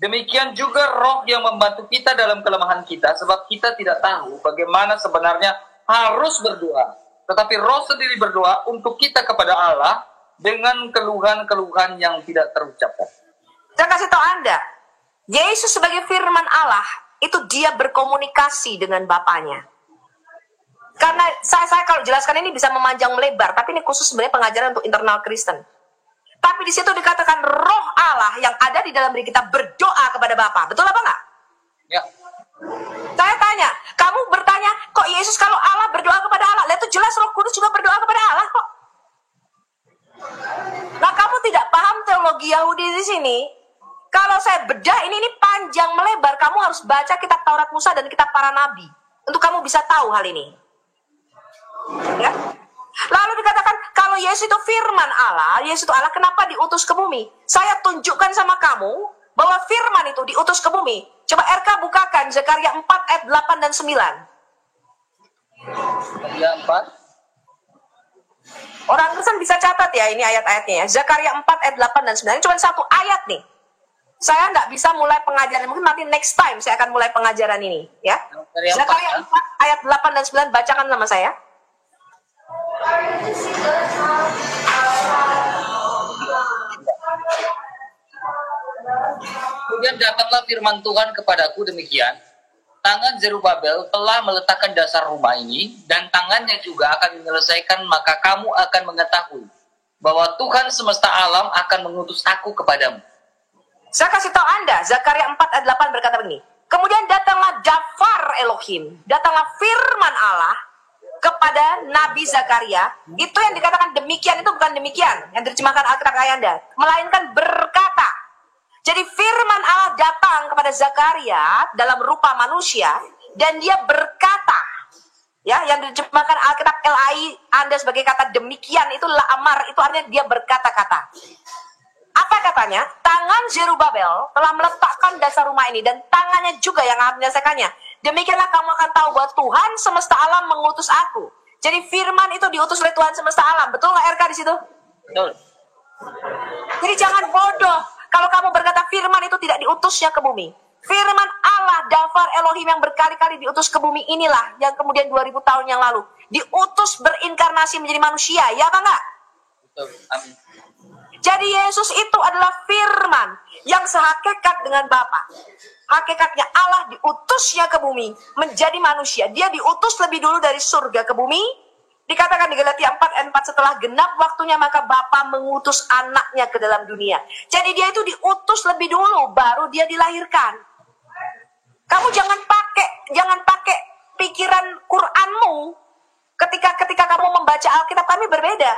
demikian juga Roh yang membantu kita dalam kelemahan kita, sebab kita tidak tahu bagaimana sebenarnya harus berdoa. Tetapi Roh sendiri berdoa untuk kita kepada Allah dengan keluhan-keluhan yang tidak terucapkan. Saya kasih tahu Anda, Yesus sebagai firman Allah, itu dia berkomunikasi dengan Bapanya. Karena saya kalau jelaskan ini bisa memanjang melebar, tapi ini khusus sebenarnya pengajaran untuk internal Kristen. Tapi di situ dikatakan Roh Allah yang ada di dalam diri kita berdoa kepada Bapa. Betul apa enggak? Ya. Saya tanya, kamu bertanya, kok Yesus kalau Allah berdoa kepada Allah? Lihat itu jelas Roh Kudus juga berdoa kepada Allah kok. Nah, kamu tidak paham teologi Yahudi di sini. Kalau saya bedah ini panjang melebar, kamu harus baca kitab Taurat Musa dan kitab para nabi untuk kamu bisa tahu hal ini. Ya. Lalu dikatakan kalau Yesus itu firman Allah, Yesus itu Allah, kenapa diutus ke bumi? Saya tunjukkan sama kamu bahwa firman itu diutus ke bumi. Coba RK bukakan Zakaria 4 ayat 8 dan 9. Zakaria 4. Orang Kristen bisa catat ya ini ayat-ayatnya ya. Zakaria 4 ayat 8 dan 9. Ini cuma satu ayat nih. Saya nggak bisa mulai pengajaran. Mungkin nanti next time saya akan mulai pengajaran ini. Ya. Zakaria 4 ayat 8 dan 9. Bacakan sama saya. Kemudian datanglah firman Tuhan kepadaku demikian. Tangan Zerubabel telah meletakkan dasar rumah ini, dan tangannya juga akan menyelesaikan, maka kamu akan mengetahui bahwa Tuhan semesta alam akan mengutus aku kepadamu. Saya kasih tahu Anda, Zakaria 4 ayat 8 berkata begini. Kemudian datanglah Dafar Elohim, datanglah firman Allah kepada Nabi Zakaria. Itu yang dikatakan demikian itu bukan demikian yang diterjemahkan Alkitab Anda, melainkan berkata. Jadi firman Allah datang kepada Zakaria dalam rupa manusia dan dia berkata. Ya, yang diterjemahkan Alkitab LAI Anda sebagai kata demikian itu la'amar, itu artinya dia berkata-kata. Apa katanya? Tangan Zerubabel telah meletakkan dasar rumah ini dan tangannya juga yang akan menyelesaikannya. Demikianlah kamu akan tahu bahwa Tuhan semesta alam mengutus aku. Jadi firman itu diutus oleh Tuhan semesta alam. Betul nggak RK di situ? Betul. Jadi jangan bodoh kalau kamu berkata firman itu tidak diutusnya ke bumi. Firman Allah, Dafar Elohim yang berkali-kali diutus ke bumi inilah yang kemudian 2000 tahun yang lalu diutus berinkarnasi menjadi manusia. Ya apa enggak? Betul. Amin. Jadi Yesus itu adalah firman yang sehakikat dengan Bapa. Hakikatnya Allah diutusnya ke bumi menjadi manusia. Dia diutus lebih dulu dari surga ke bumi. Dikatakan di Galatia 4 ayat 4 setelah genap waktunya maka Bapa mengutus anaknya ke dalam dunia. Jadi dia itu diutus lebih dulu baru dia dilahirkan. Kamu jangan pakai pikiran membaca Alkitab kami berbeda.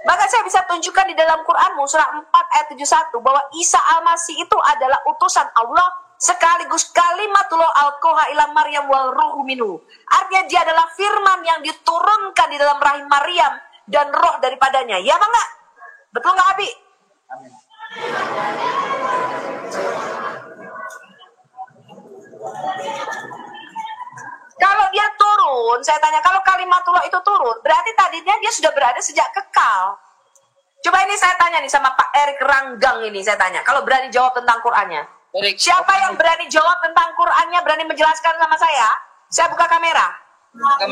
Bahkan saya bisa tunjukkan di dalam Quranmu surah 4 ayat 71 bahwa Isa Al-Masih itu adalah utusan Allah sekaligus kalimatullah alqaha ila Maryam wal ruhu minhu. Artinya dia adalah firman yang diturunkan di dalam rahim Maryam dan roh daripadanya. Ya Bang, betul nggak Abi? Kalau dia turun, saya tanya, kalau kalimatullah itu turun, berarti tadinya dia sudah berada sejak kekal. Coba ini saya tanya nih sama Pak Erik Ranggang ini, saya tanya, kalau berani jawab tentang Qurannya. Siapa yang berani jawab tentang Qurannya, berani menjelaskan sama saya buka kamera.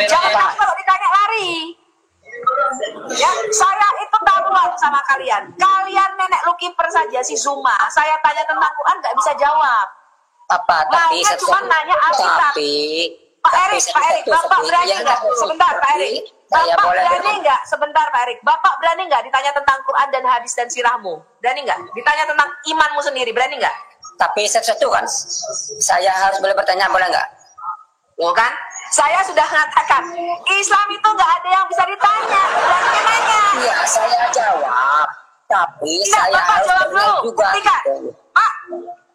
Jangan kalau ditanya lari. Ya, saya itu taruhan sama kalian. Kalian nenek lukiper saja si Zuma. Saya tanya tentang Quran nggak bisa jawab. Tapi cuma nanya Alkitab. Pak Erik, Bapak berani nggak? Sebentar, Pak Erik. Bapak berani nggak? Sebentar, Pak Erik. Bapak berani nggak ditanya tentang Quran dan hadis dan sirahmu? Berani nggak? Ditanya tentang imanmu sendiri, berani nggak? Tapi satu kan, saya harus boleh bertanya, boleh nggak? Oh kan? Saya sudah mengatakan, Islam itu nggak ada yang bisa ditanya. Berani nanya. Iya, saya jawab. Tapi tidak, saya Bapak harus jawab dulu. juga.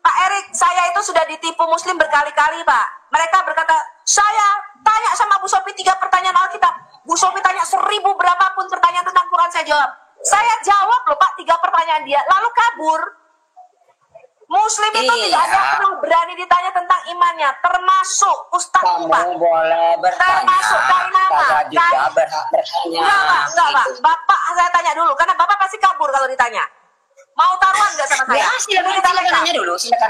Pak Erik, saya itu sudah ditipu Muslim berkali-kali, Pak. Mereka berkata, saya tanya sama Bu Sofi 3 pertanyaan Alkitab. Bu Sofi tanya 1000 berapapun pertanyaan tentang Quran, saya jawab. Saya jawab loh, Pak, 3 pertanyaan dia. Lalu kabur. Muslim itu tidak ada yang pernah berani ditanya tentang imannya, termasuk Ustaz Pak. Kamu boleh bertanya. Termasuk dari nama. Saya juga berhak bertanya. Enggak, Pak. Bapak saya tanya dulu, karena Bapak pasti kabur kalau ditanya. Mau taruhan nggak sama saya? Ya, silakan nanya dulu. Silakan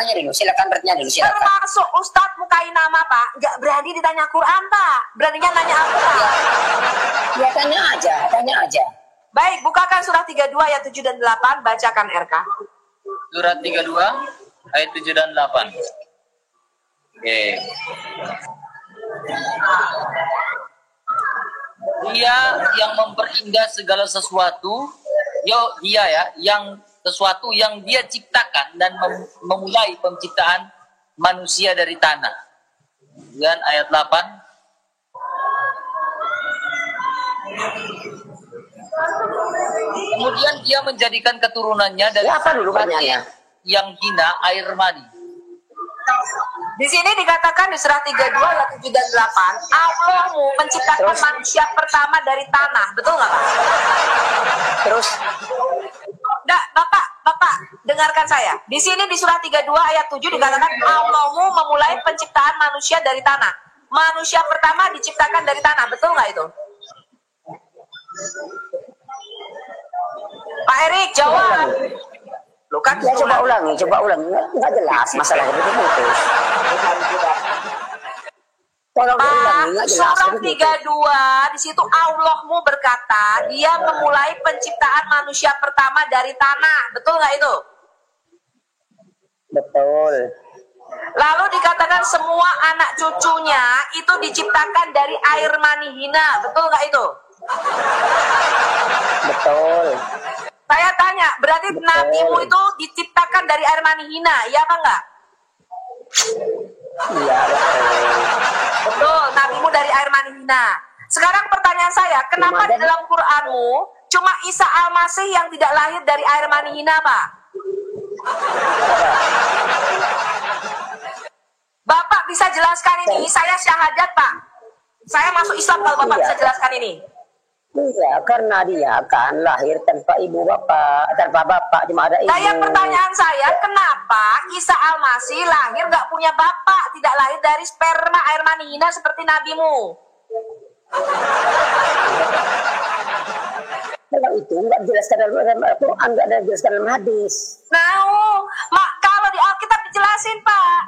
bertanya dulu. Silakan. Termasuk Ustadz mukai nama Pak, nggak berani ditanya Quran Pak, beraninya nanya Alkitab. Ya tanya aja. Baik, bukakan surah 32 ayat 7 dan 8, bacakan RK. Surat 32 ayat 7 dan 8. Oke. Dia yang memperindah segala sesuatu, yang sesuatu yang dia ciptakan dan memulai penciptaan manusia dari tanah. Dan ayat 8. Kemudian dia menjadikan keturunannya dari yang hina air mani. Di sini dikatakan di surah 32 ayat 7 dan 8, Allahmu menciptakan manusia pertama dari tanah. Betul nggak Pak? Terus? Nggak, Bapak, dengarkan saya. Di sini di surah 32 ayat 7 dikatakan Allahmu memulai penciptaan manusia dari tanah. Manusia pertama diciptakan dari tanah. Betul nggak itu? Pak Erik, jawab. Lu kan ya, coba ulangi. Nggak jelas masalahnya begitu. Tolong ulangi, nggak jelas. Surah 32 di situ Allahmu berkata, Dia memulai penciptaan manusia pertama dari tanah. Betul nggak itu? Betul. Lalu dikatakan semua anak cucunya itu diciptakan dari air mani hina. Betul nggak itu? Betul. Saya tanya, berarti nabimu itu diciptakan dari air mani hina, iya apa enggak? Iya, betul. Betul, nabimu dari air mani hina. Sekarang pertanyaan saya, kenapa di dalam Quranmu cuma Isa Al-Masih yang tidak lahir dari air mani hina, Pak? Bapak bisa jelaskan ini? Saya syahadat, Pak. Saya masuk Islam kalau Bapak bisa jelaskan ini. Iya, karena dia kan lahir tanpa ibu bapak, tanpa bapak, cuma ada ibu. Pertanyaan saya, kenapa Isa Al-Masih lahir nggak punya bapak, tidak lahir dari sperma air mani hina seperti nabimu? Kalau itu nggak dijelaskan dalam Al-Quran, nggak ada dijelaskan dalam hadis. Kalau di Alkitab dijelasin, Pak.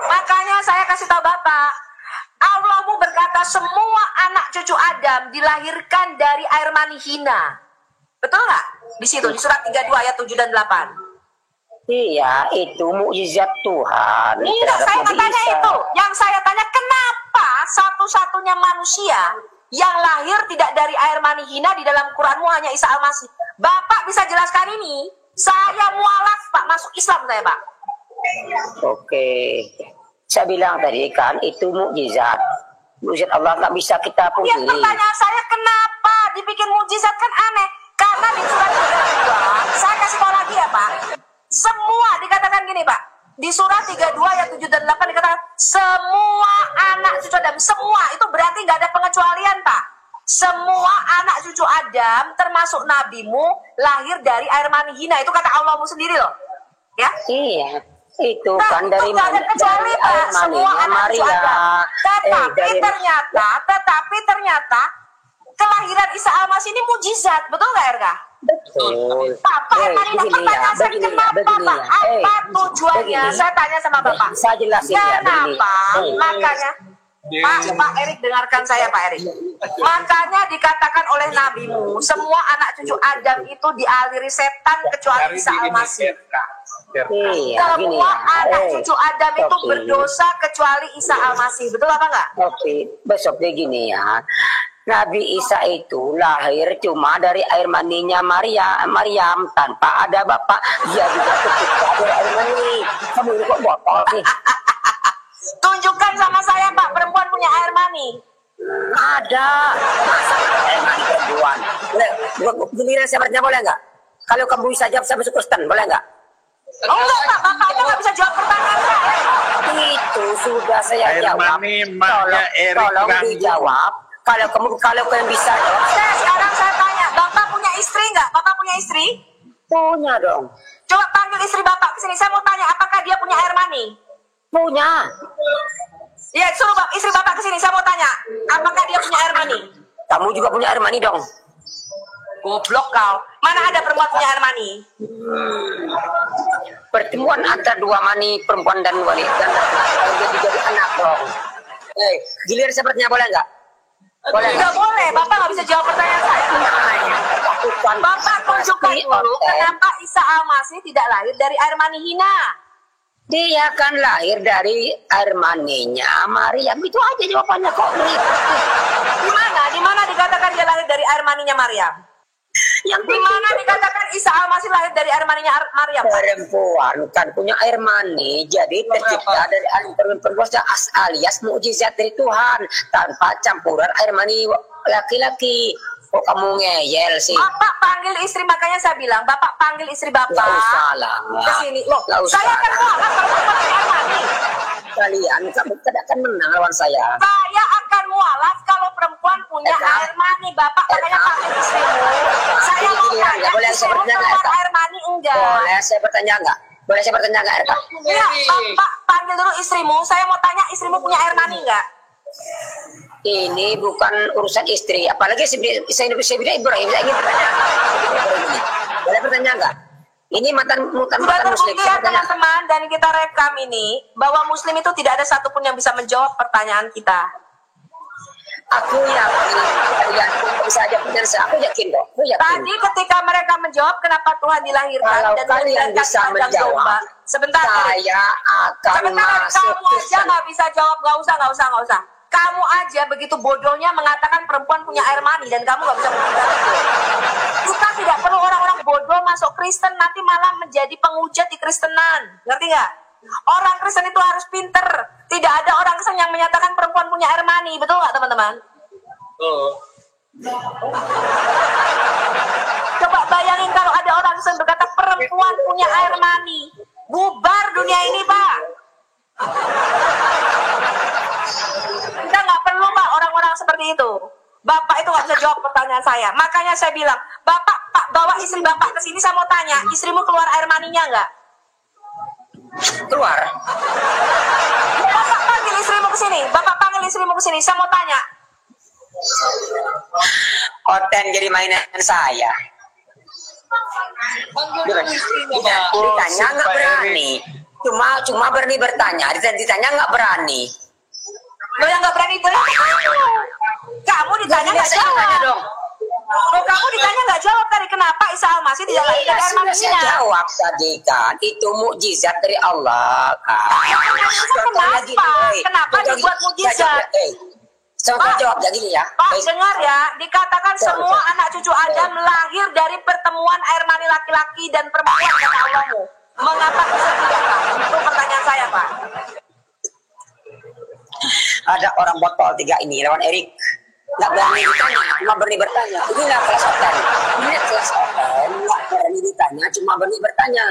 Makanya saya kasih tahu Bapak. Allahmu berkata semua anak cucu Adam dilahirkan dari air mani hina. Betul nggak? Di situ, di surat 32 ayat 7 dan 8. Iya, itu mukjizat Tuhan. Tidak, saya nggak tanya itu. Yang saya tanya, kenapa satu-satunya manusia yang lahir tidak dari air mani hina di dalam Quranmu hanya Isa Al-Masih? Bapak bisa jelaskan ini? Saya mualaf, Pak, masuk Islam saya, Pak. Oke. Saya bilang tadi kan itu mukjizat. Mujizat Allah nggak bisa kita Ya, pungkiri. pertanyaan saya kenapa dibikin mujizat, kan aneh. Karena di surat 32, saya kasih tahu lagi ya Pak. Semua dikatakan gini Pak. Di surat 32 ayat 7 dan 8 dikatakan semua anak cucu Adam, semua itu berarti nggak ada pengecualian Pak. Semua anak cucu Adam termasuk nabimu lahir dari air mani hina. Itu kata Allahmu sendiri loh. Ya. Iya, itu Nah, kan dari itu nggak ada kecuali dari Pak. air Semua maninya anak cucu Adam. Maria. Tetapi ternyata kelahiran Isa Al-Masih ini mujizat, betul nggak Erka? Betul. Bapak Ermanina, pertanyaan saya kenapa Pak? Apa tujuannya? Saya tanya sama Bapak. Saya jelasin ya, begini. Kenapa? Makanya Pak Erik, dengarkan saya Pak Erik. Makanya dikatakan oleh nabimu, semua anak cucu Adam itu dialiri setan kecuali Isa Al-Masih. Iya, gini Semua ya. anak cucu Adam itu Oke. berdosa kecuali Isa Al-Masih. Betul apa enggak? Oke, besok begini ya. Nabi Isa itu lahir cuma dari air maninya Maryam tanpa ada bapak. Dia juga ketika dari air mani. Kamu ini kok botol sih? Tunjukkan sama saya Pak, perempuan punya air mani. Ada. Masa ada air mani perempuan? Boleh, giliran saya bertanya boleh nggak? Kalau kamu bisa jawab saya masuk Kristen, boleh nggak? Oh enggak Pak, Bapak aja nggak bisa jawab pertanyaan saya. Itu sudah saya Air jawab. mani, maknya Erik Tolong ganggu. dijawab. Kalau kalian bisa jawab, Sekarang saya tanya, Bapak punya istri nggak? Bapak punya istri? punya dong. Coba panggil istri Bapak ke sini. Saya mau tanya, apakah dia punya air mani? Punya. Ya, suruh istri Bapak ke sini. Saya mau tanya, apakah dia punya air mani? Kamu juga punya air mani dong. Goblok kau. Mana ada perempuan punya air mani? Pertemuan antara dua mani perempuan dan wanita jadi anak dong. Giliran saya bertanya boleh nggak? Boleh nggak? Nggak boleh. Bapak nggak bisa jawab pertanyaan saya. Bapak tunjukkan dulu kenapa Isa Al-Masih tidak lahir dari air mani hina. Dia kan lahir dari air maninya Maryam. Itu aja jawabannya kok. Di mana dikatakan dia lahir dari air maninya Maryam? Yang Di mana dikatakan Isa Al-Masih lahir dari air maninya Maryam? perempuan kan punya air mani, jadi tercipta dari air perempuan alias mukjizat dari Tuhan tanpa campuran air mani laki-laki. Kok kamu ngeyel sih? Bapak panggil istri, makanya saya bilang Bapak panggil istri Bapak Nggak usah lah. ke sini. Loh, Nggak usah. saya akan mualaf kalau Bapak punya air mani. Kalian kamu tidak akan menang lawan saya. Saya akan mualaf kalau perempuan punya air mani. Bapak makanya panggil istrimu. Saya mau tanya, Boleh saya istrimu bertanya keluar nggak? air mani enggak? Boleh saya bertanya nggak? Boleh saya bertanya nggak, Erka? Ya, Bapak panggil dulu istrimu. Saya mau tanya, istrimu punya air mani enggak? Ini bukan urusan istri, apalagi saya bilang Ibrahim. Saya ingin bertanya. Boleh bertanya nggak? Ini mantan Sudah muslim. terbukti Saya ya bertanya. teman-teman, dan kita rekam ini bahwa muslim itu tidak ada satupun yang bisa menjawab pertanyaan kita. Aku yakin kalian bisa aja punya saya. Aku yakin kok. Aku yakin. Tadi ketika mereka menjawab kenapa Tuhan dilahirkan Kalau dan kalian dilahirkan bisa kandang menjawab, domba. Sebentar, saya akan sebentar, masuk kamu aja Kristen. nggak bisa jawab, nggak usah. Kamu aja begitu bodohnya mengatakan perempuan punya air mani dan kamu nggak bisa membuktikan itu. Kita tidak perlu orang-orang bodoh masuk Kristen, nanti malah menjadi penghujat di Kristenan. Ngerti nggak? Orang Kristen itu harus pinter. Tidak ada orang Kristen yang menyatakan perempuan punya air mani. Betul nggak teman-teman? Coba bayangin kalau ada orang Kristen berkata perempuan punya air mani. Bubar dunia ini, Pak. Kita nggak perlu Pak orang-orang seperti itu. Bapak itu nggak bisa jawab pertanyaan saya. Makanya saya bilang, Bapak bawa istri Bapak ke sini, saya mau tanya, istrimu keluar air maninya nggak? Keluar. Bapak panggil istrimu ke sini. Bapak panggil istrimu ke sini, saya mau tanya. Konten jadi mainan saya. Ditanya nggak berani. Cuma berani bertanya. Ditanya nggak berani. Lo yang nggak berani berani kamu ditanya nggak jawab dong. Lo kamu ditanya nggak jawab tadi, kenapa Isa Al-Masih tidak lahir dari air Sudah maninya? saya jawab tadi kan. Itu mukjizat dari Allah kan. Kenapa dibuat mukjizat? Saya jawab ya gini ya. Pak, dengar ya, dikatakan semua anak cucu Adam lahir dari pertemuan air mani laki-laki dan perempuan, kata Allahmu. Mengapa bisa tidak, Pak? Itu pertanyaan saya, Pak. ada orang botol 3 ini lawan Erik. Nggak berani ditanya, cuma berani bertanya. Inilah kelas open. Ini kelas open, nggak berani ditanya, cuma berani bertanya.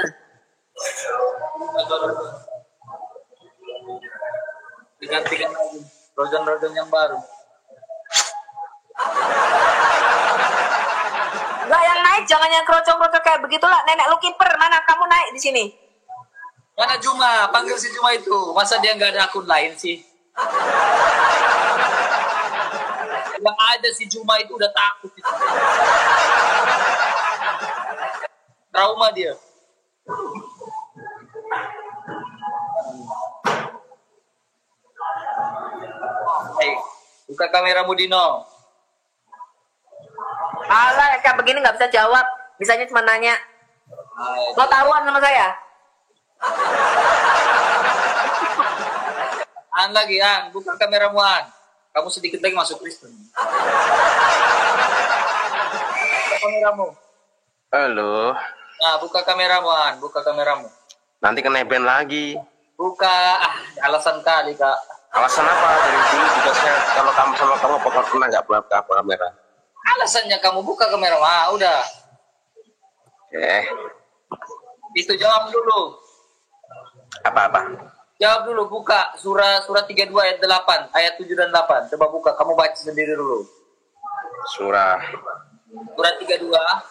Digantikan lagi rojan-rojan yang baru. Enggak, yang naik jangan yang kerocong-kerocong kayak begitulah. Nenek lu kiper, mana kamu naik di sini? Mana Juma? Panggil si Juma itu. Masa dia nggak ada akun lain sih? Yang ada si Juma itu udah takut itu. Trauma dia. Hey, buka kameramu Dino. Alah, kayak begini nggak bisa jawab. Bisanya cuma nanya. Mau taruhan sama saya? An lagi, An. Buka kameramu, An. Kamu sedikit lagi masuk Kristen. Buka kameramu. Halo. Nah, buka kameramu, An. Buka kameramu. Nanti kena ban lagi. Buka. Alasan kali, Kak. Alasan apa? Dari dulu juga saya kalau kamu sama kamu pernah nggak buka kamera? Alasannya kamu buka kamera. Udah. Itu jawab dulu. Apa? Jawab dulu, buka surah 32 ayat 8, ayat 7 dan 8. Coba buka, kamu baca sendiri dulu. Surah 32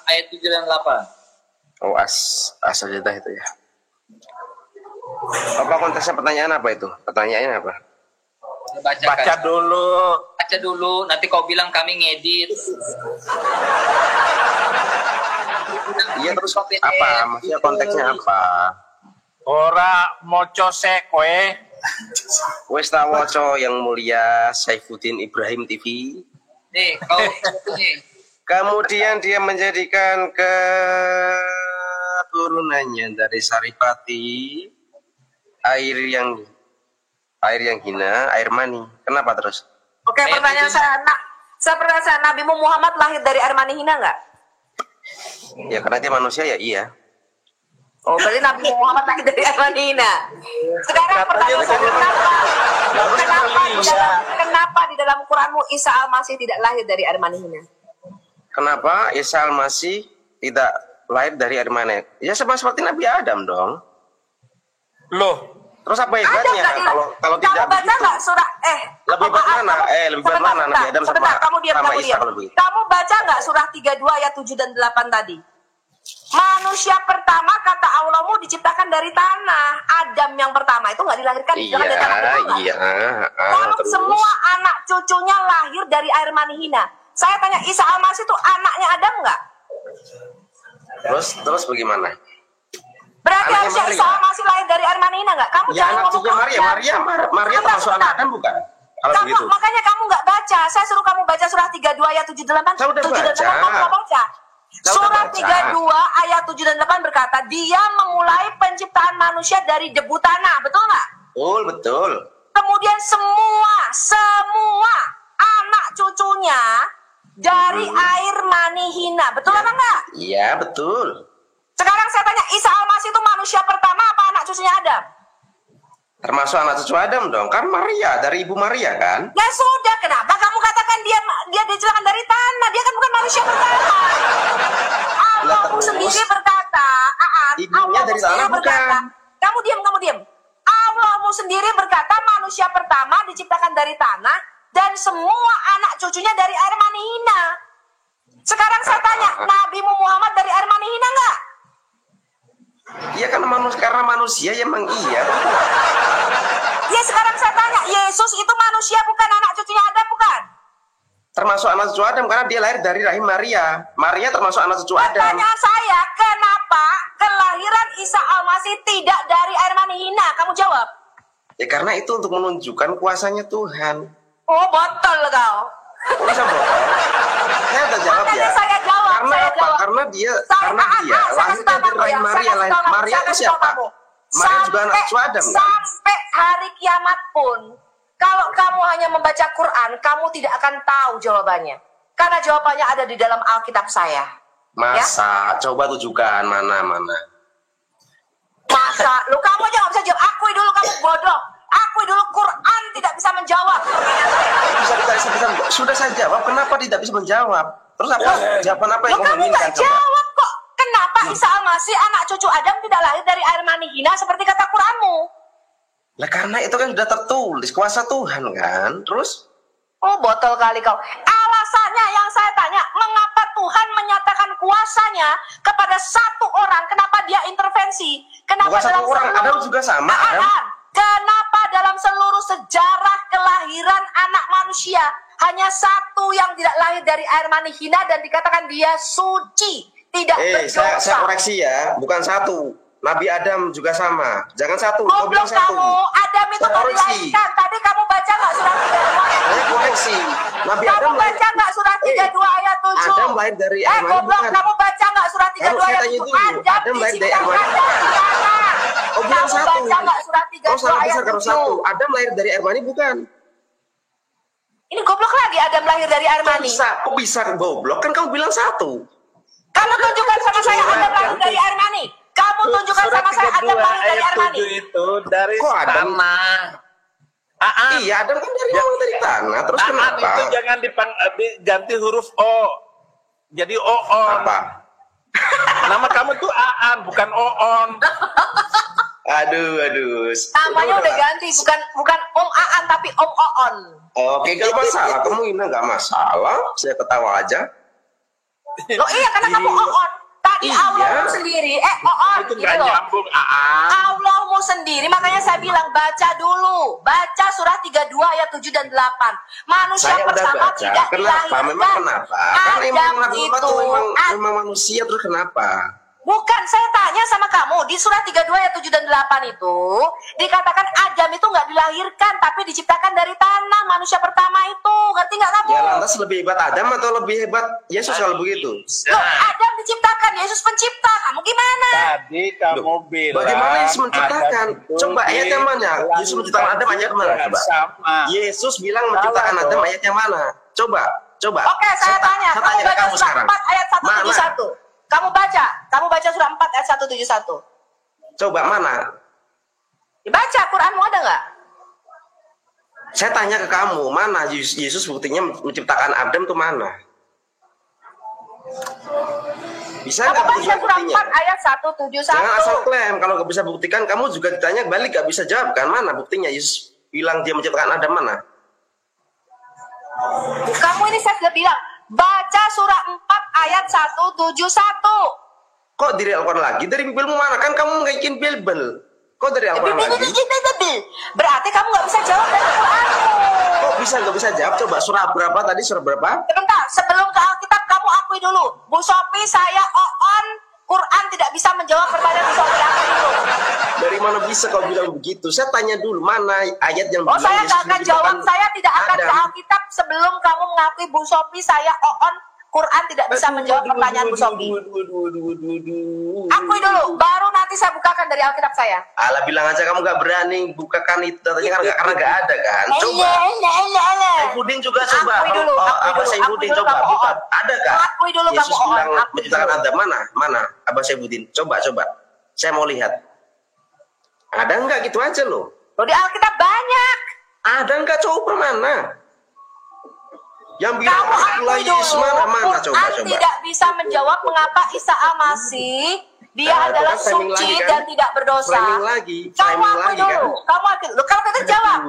ayat 7 dan 8. Oh, as-sajdah itu ya. Apa konteksnya pertanyaan apa itu? Pertanyaannya apa? Baca dulu. Baca dulu, nanti kau bilang kami ngedit. Iya, terus apa? Maksudnya konteksnya apa? Ora moco se koe. Wes tawoco yang mulia Saifuddin Ibrahim TV. Nih, kau nih. Kemudian dia menjadikan keturunannya dari Saripati air yang hina, air mani. Kenapa terus? Oke, pertanyaan saya, Nabi Muhammad lahir dari air mani hina nggak? Ya karena dia manusia ya iya. Oh, berarti Nabi Muhammad lahir dari air mani hina. Sekarang pertanyaan saya, kenapa di dalam Quranmu Isa Al-Masih tidak lahir dari air mani hina? Kenapa Isa Al-Masih tidak lahir dari air mani? Ya sama seperti Nabi Adam dong. Loh, terus apa hebatnya kalau tidak baca begitu? Nggak surah lebih hebat mana? Lebih hebat mana Nabi Adam sama Isa kalau begitu? Kamu baca nggak surah 32 ayat 7 dan 8 tadi? Manusia pertama kata Allahmu diciptakan dari tanah. Adam yang pertama itu nggak dilahirkan dari tanah. Iya. Kalau semua anak cucunya lahir dari air mani hina. Saya tanya, Isa Al-Masih itu anaknya Adam nggak? Terus bagaimana? Berarti harusnya Isa Al-Masih lahir dari air mani hina nggak? Kamu Ya jangan anak cucunya Maria termasuk anak Adam bukan? Kalau begitu. Makanya kamu nggak baca. Saya suruh kamu baca surah 32 ayat 7 dan 8. Saya udah baca. Kamu nggak baca. Surah 32 ayat 7 dan 8 berkata, Dia memulai penciptaan manusia dari debu tanah. Betul nggak? Betul. Kemudian semua anak cucunya dari air mani hina. Betul apa enggak? Iya, betul. Sekarang saya tanya, Isa Al-Masih itu manusia pertama apa anak cucunya Adam? Termasuk anak cucu Adam dong. Kan Maria, dari ibu Maria kan? Ya sudah, kenapa kamu katakan dia diciptakan dari tanah? Dia kan bukan manusia pertama. Allahmu sendiri berkata, ibunya dari tanah bukan. Kamu diam. Allahmu sendiri berkata manusia pertama diciptakan dari tanah dan semua anak cucunya dari air mani hina. Sekarang saya tanya, Nabi Muhammad dari air mani hina enggak? Iya karena manusia ya emang iya. Ya sekarang saya tanya, Yesus itu manusia bukan anak cucunya Adam bukan? Termasuk anak cucu Adam karena dia lahir dari rahim Maria. Maria termasuk anak cucu Adam. Pertanyaan saya, kenapa kelahiran Isa Al-Masih tidak dari air mani hina? Kamu jawab. Ya karena itu untuk menunjukkan kuasanya Tuhan. Oh, botol kau. Bisa botol. Saya udah jawab ya. Saya jawab. Karena saya apa? jawab. Karena dia lahir dari rahim Maria. Maria itu siapa? Maria juga anak cucu Adam. Sampai hari kiamat pun, kalau kamu hanya membaca Quran, kamu tidak akan tahu jawabannya. Karena jawabannya ada di dalam Alkitab saya. Masa? Ya? Coba tunjukkan mana. Masa? Lu kamu aja gak bisa jawab. Akui dulu kamu bodoh. Akui dulu Quran tidak bisa menjawab. sudah saya jawab, kenapa tidak bisa menjawab? Terus apa jawaban apa yang Loh, kamu kamu inginkan? nggak jawab kok. Kenapa Isa Al-Masih anak cucu Adam tidak lahir dari air mani hina seperti kata Quranmu? Lah karena itu kan sudah tertulis kuasa Tuhan kan. Terus Oh, botol kali kau. Alasannya yang saya tanya, mengapa Tuhan menyatakan kuasanya kepada satu orang? Kenapa dia intervensi? Kenapa bukan satu dalam orang, seluruh... Adam juga sama. Adam. Kenapa dalam seluruh sejarah kelahiran anak manusia hanya satu yang tidak lahir dari air mani hina dan dikatakan dia suci, tidak berdosa? Saya koreksi ya, bukan satu. Nabi Adam juga sama. Jangan satu. Kau bilang Goblok satu. kamu, Adam itu Saya nggak koreksi. dilahirkan. Tadi kamu baca nggak surah 32 ayat Saya 7? koreksi. Nabi Kamu Adam baca nggak surah 32 ayat 7? Adam lahir dari air mani goblok, bukan? kamu baca nggak surah 32 Kamu saya ayat tanya 7? dulu. Adam lahir dari air mani diciptakan dari tanah. Kau bilang Kamu satu. baca nggak surah Kau 32 salah ayat besar kalau 7? satu. Adam lahir dari air mani bukan? Ini goblok lagi Adam lahir dari air mani. Kok bisa goblok? Kan kamu bilang satu. Kamu tunjukkan sama saya Adam lahir dari air mani. Kamu tunjukkan Surat sama saya Adam 32 lahir dari ayat air mani. 7 itu dari Kok Adam? tanah. Iya, Adam kan dari awal dari tanah. Terus Aan kenapa? itu jangan diganti huruf O. Jadi Oon. Apa? Nama kamu tuh Aan, bukan Oon. Aduh. Namanya udah ganti, bukan Om Aan tapi Om Oon. Oke, gak masalah. Kamu ini gak masalah. Saya ketawa aja. Loh iya karena kamu Oon. Tadi Iya. Allahmu sendiri, Oon Itu gitu nggak loh. nyambung Aan. Allahmu sendiri, makanya saya bilang baca dulu. Baca surah 32 ayat 7 dan 8. Manusia Saya udah pertama baca. tidak Kenapa? dilahirkan. Memang kenapa? Karena emang Adam Nabi Muhammad itu tuh memang manusia, terus kenapa? Bukan, saya tanya sama kamu. Di surah 32 ayat 7 dan 8 itu dikatakan Adam itu nggak dilahirkan, tapi diciptakan dari tanah, manusia pertama itu. Ngerti nggak kamu? Ya lantas lebih hebat Adam atau lebih hebat Yesus kalau begitu? Loh, Adam diciptakan, Yesus pencipta. Kamu gimana? Tadi kamu bilang Bagaimana Yesus menciptakan? Adam itu Coba ayat yang mana? Yesus menciptakan Adam ayat mana? Coba. Sama. Yesus bilang menciptakan Salah Adam dong. ayat yang mana? Coba. Oke, saya tanya. Saya Kamu tanya ke baca kamu surah sekarang. 4 ayat 171. Kamu baca surah 4 ayat 171. Coba mana? Dibaca, Quranmu ada nggak? Saya tanya ke kamu, mana Yesus buktinya menciptakan Adam tuh mana? Bisa Kamu nggak baca buktinya surah buktinya? 4 ayat 171. Jangan asal klaim. Kalau nggak bisa buktikan, kamu juga ditanya balik nggak bisa jawab kan? Mana buktinya Yesus bilang dia menciptakan Adam mana? Kamu ini saya sudah bilang, baca surah 4 ayat 171. Kok dari Al-Quran lagi? Dari Bibelmu mana? Kan kamu ngaikin Bible. Kok dari Al-Quran lagi? Berarti kamu nggak bisa jawab dari Quranmu. Kok nggak bisa jawab? Coba surah berapa tadi? Surah berapa? Sebentar, sebelum ke Alkitab kamu akui dulu. Bu Sophie, saya Oon, Quran tidak bisa menjawab pertanyaan Bu Sophie. Akui dulu. Dari mana bisa kau bilang begitu? Saya tanya dulu, mana ayat yang Oh, bilang saya Yesus nggak akan jawab. menciptakan Saya tidak akan ke Adam? Alkitab sebelum kamu mengakui Bu Sophie, saya Oon, Quran tidak bisa menjawab pertanyaan Bu Sophie. Akui dulu, baru nanti saya bukakan dari Alkitab saya. Alah, bilang aja kamu nggak berani bukakan itu. Katanya karena nggak ada kan? Coba. Saifudin juga coba. Akui dulu, Abah Saifudin akui dulu coba kamu buka. Oon. Ada kah? Akui dulu Yesus kamu Oon, bilang akui menciptakan dulu. Adam mana? Abah Saifudin. Coba. Saya mau lihat. Ada nggak gitu aja loh? Loh, di Alkitab banyak. Ada nggak coba mana? Yang bilang Kamu itulah akui Yesus dulu, mana? Quran Coba. tidak bisa menjawab mengapa Isa Al-Masih dia Nah, itu adalah kan framing suci lagi kan? dan tidak berdosa. Framing lagi, Kamu framing akui lagi dulu. kan? Kamu akui dulu. Kalau kita jawab,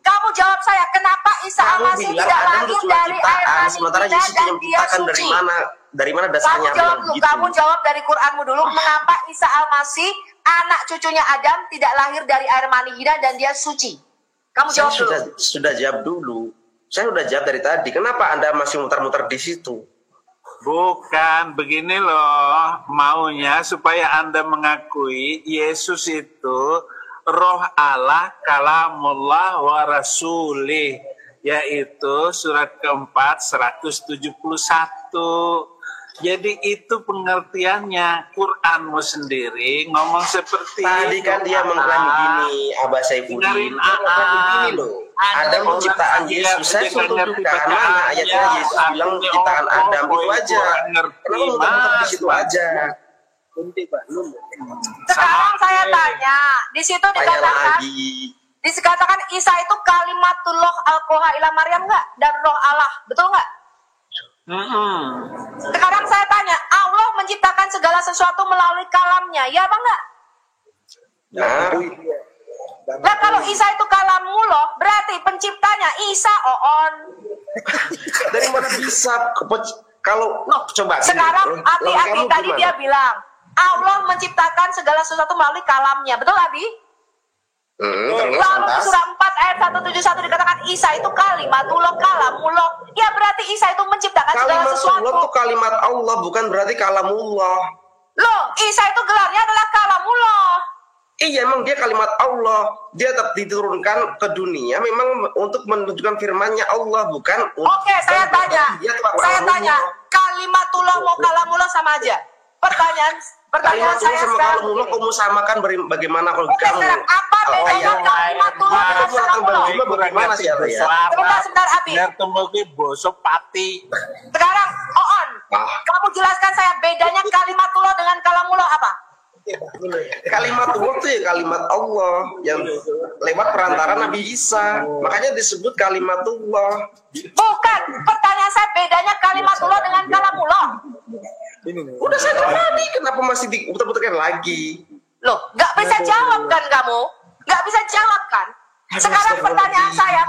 kamu jawab saya. Kenapa Isa Kamu Al-Masih bilang tidak Adam lahir itu dari air ciptaan, mani sementara hina Yesus dan yang dia menciptakan dari suci? mana? Dari mana Kamu dasarnya jawab bilang dulu. begitu? Kamu jawab dari Quranmu dulu. Mengapa Isa Al-Masih anak cucunya Adam tidak lahir dari air mani hina dan dia suci? Kamu Saya jawab dulu. sudah jawab dulu. Saya sudah jawab dari tadi. Kenapa Anda masih muter-muter di situ? Bukan, begini loh maunya supaya Anda mengakui Yesus itu roh Allah, kalamullah wa rasulih, yaitu surat keempat 171. Jadi itu pengertiannya. Quranmu sendiri ngomong seperti Tadi itu. kan dia mengklaim begini, Abah Saifudin. Dengerin Dia mengklaim begini loh. Ada penciptaan Yesus. Saya sudah tunjukkan mana ayatnya Yesus bilang menciptakan Adam itu aja. Kenapa muter-muter di situ aja? Sekarang saya tanya, di situ Tanya dikatakan lagi. Dikatakan Isa itu kalimatullah alqaha ila Maryam nggak? Dan roh Allah, betul nggak? Sekarang saya tanya, Allah menciptakan segala sesuatu melalui kalamnya, ya apa enggak? Nah kalau Isa itu kalamullah, berarti penciptanya Isa Oon. Dari mana bisa? Kalau coba sekarang Abi tadi dia bilang Allah menciptakan segala sesuatu melalui kalamnya, betul Abi? Lalu di surah 4 ayat 171 dikatakan Isa itu kalimatullah kalamullah. Ya berarti Isa itu menciptakan segala sesuatu. Kalimatullah itu kalimat Allah, bukan berarti kalamullah. Loh, Isa itu gelarnya adalah kalamullah. Iya, emang dia kalimat Allah. Dia tetap diturunkan ke dunia memang untuk menunjukkan firman-Nya Allah, bukan. Oke, saya tanya, kalimatullah mau kalamullah sama aja. Pertanyaan saya sama sekarang kalamullah kamu samakan bagaimana kalau oke, kamu? sekarang apa bedanya kalimatullah dengan kalamullah? Bagaimana sih ya? Sebentar Abi. Sekarang Oon, kamu jelaskan saya bedanya kalimatullah dengan kalamullah apa? Kalimatullah itu ya kalimat Allah yang lewat perantara Nabi Isa, makanya disebut kalimatullah. Bukan, pertanyaan saya bedanya kalimatullah dengan kalamullah. Udah saya tadi, kenapa masih diputar-putarkan lagi? Loh, nggak bisa jawab kan kamu? Nggak bisa jawab kan? Sekarang pertanyaan saya,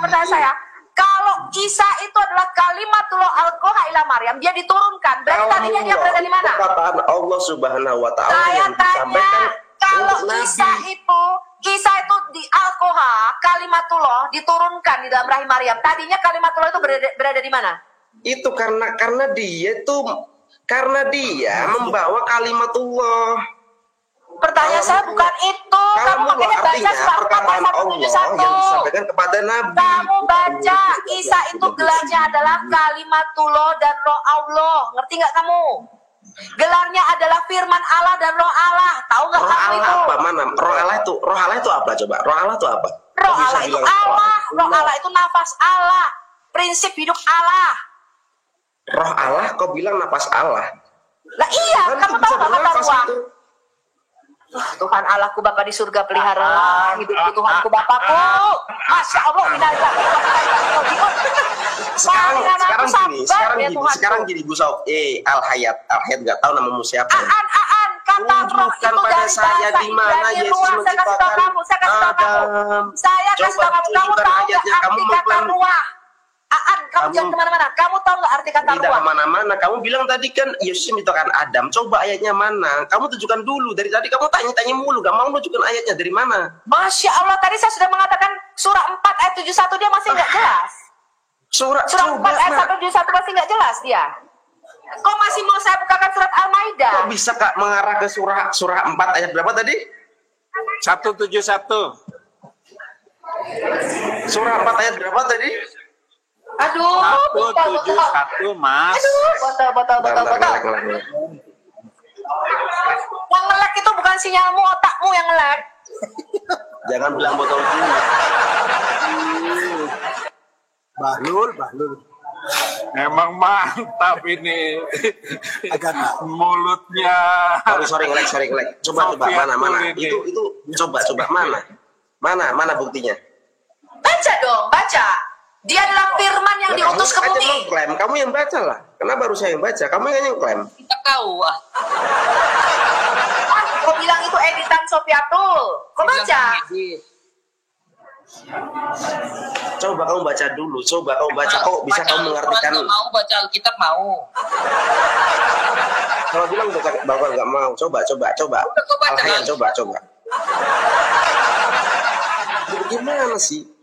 kalau Isa itu adalah kalimatullah alqaha ila Maryam, dia diturunkan, berarti tadinya dia berada di mana? Perkataan Allah Subhanahu wa taala yang disampaikan kalau Isa itu di alqaha kalimatullah diturunkan di dalam rahim Maryam. Tadinya kalimatullah itu berada di mana? Itu karena dia membawa kalimatullah. Pertanyaan saya bukan itu. Kamu makanya baca surah 4 ayat 171 yang disampaikan kepada Nabi. Kamu baca Isa itu gelarnya adalah kalimatullah dan roh Allah. Ngerti nggak kamu? Gelarnya adalah firman Allah dan roh Allah. Tahu nggak kamu itu? Apa? Mana? Roh Allah itu apa coba? Roh Allah itu apa? Roh Allah itu Allah. Roh Allah itu nafas Allah. Prinsip hidup Allah. Roh Allah kau bilang nafas Allah. Lah iya, kamu tahu nggak kata ruah? Tuhan Allahku Bapa di surga pelihara hidupku Tuhanku Bapakku. Masya Allah, sekarang gini Bu Sauf, Al-Hayat nggak tahu namamu siapa. Kata roh itu dari saya di mana Yesus menciptakan Adam. Saya kasih tahu kamu tahu nggak arti kata ruah? Kamu jangan kemana-mana. Kamu tahu nggak arti kata ruah? Tidak kemana-mana. Kamu bilang tadi kan Yesus menciptakan Adam. Coba ayatnya mana? Kamu tunjukkan dulu. Dari tadi kamu tanya-tanya mulu. Gak mau tunjukkan ayatnya dari mana? Masya Allah. Tadi saya sudah mengatakan surah 4 ayat 71 dia masih nggak jelas. Surah 4 ayat 171 masih nggak jelas dia. Kok masih mau saya bukakan surat Al-Maidah? Kok bisa Kak mengarah ke surah 4 ayat berapa tadi? 171. Surah 4 ayat berapa tadi? Aduh, 171 Mas. Aduh, botol. Yang ngelek itu bukan sinyalmu, otakmu yang ngelek. Jangan bilang botol dulu. Bahlul. Memang mantap ini. Mulutnya. Sorry ngelek. Coba mana. Itu coba mana buktinya? Baca. Dia adalah firman yang diutus ke bumi. Kamu yang baca lah. Kenapa baru saya yang baca? Kamu yang klaim. Kita tahu. Kau bilang itu editan Sofiatul. Kau baca. Coba kamu baca dulu. Kok bisa kamu mengartikan? Mau baca Alkitab mau. Kalau bilang bahwa nggak mau. Coba. Al-Hayat coba. Gimana sih?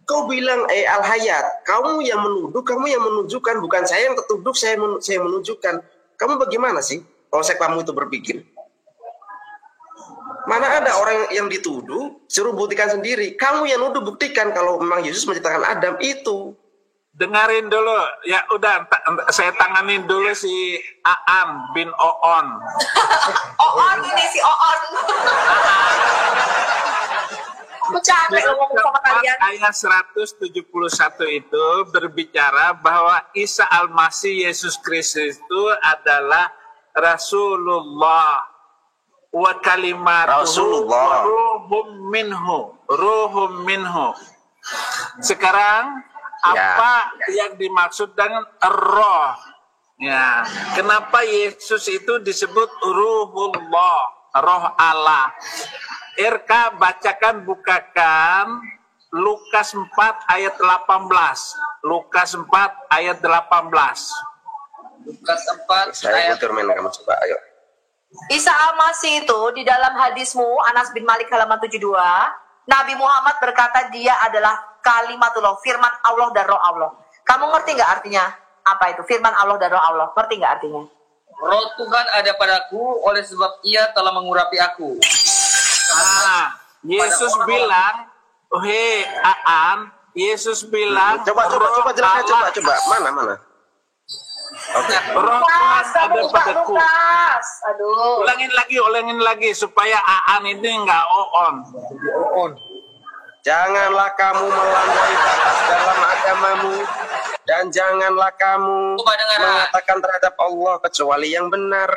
Kau bilang Al-Hayat, kamu yang menuduh, kamu yang menunjukkan, bukan saya yang tertuduh, saya menunjukkan. Kamu bagaimana sih konsep kamu itu berpikir? Mana ada orang yang dituduh, suruh buktikan sendiri. Kamu yang nuduh, buktikan kalau memang Yesus menciptakan Adam itu. Dengarin dulu, ya udah saya tanganin dulu si Aan bin Oon. Oon ini si Oon. Aku capek ngomong sama kalian. Ayat 171 itu berbicara bahwa Isa Al-Masih Yesus Kristus itu adalah Rasulullah. wa kalimatuhu Rasulullah. wa ruhum minhu. Sekarang apa yang dimaksud dengan roh? Ya, kenapa Yesus itu disebut ruhullah, roh Allah? RK bacakan, bukakan Lukas 4 ayat 18. Lukas 4 ayat 18. Lukas 4 Saya ayat butuh main kamu coba, ayo. Isa Al-Masih itu di dalam hadismu Anas bin Malik halaman 72, Nabi Muhammad berkata dia adalah kalimatullah, firman Allah dan roh Allah. Kamu ngerti nggak artinya apa itu? Firman Allah dan roh Allah. Ngerti nggak artinya? Roh Tuhan ada padaku oleh sebab ia telah mengurapi aku. Yesus bilang, Yesus bilang, Coba jelaskan, coba. Mana? Oke. roh Tuhan ada padaku. Lukas. Aduh. Ulangin lagi supaya Aan ini nggak on. Janganlah kamu melampaui batas dalam agamamu, dan janganlah kamu mengatakan terhadap Allah kecuali yang benar.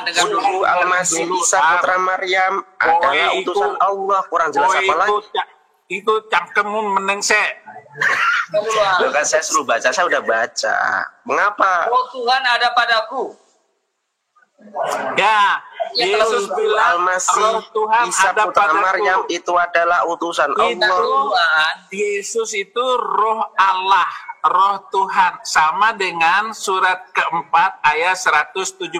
Dengan Sungguh Al-Masih Isa putra Maryam adalah utusan Allah. Kurang jelas apa lagi? Itu cangkemmu menengse. Loh, kan saya suruh baca, saya udah baca. Mengapa? Roh Tuhan ada padaku. Ya, Yesus bilang Al-Masih roh Tuhan Isa ada putra padaku. Maryam itu adalah utusan Allah. Yesus itu roh Allah, roh Tuhan, sama dengan surat keempat ayat 171.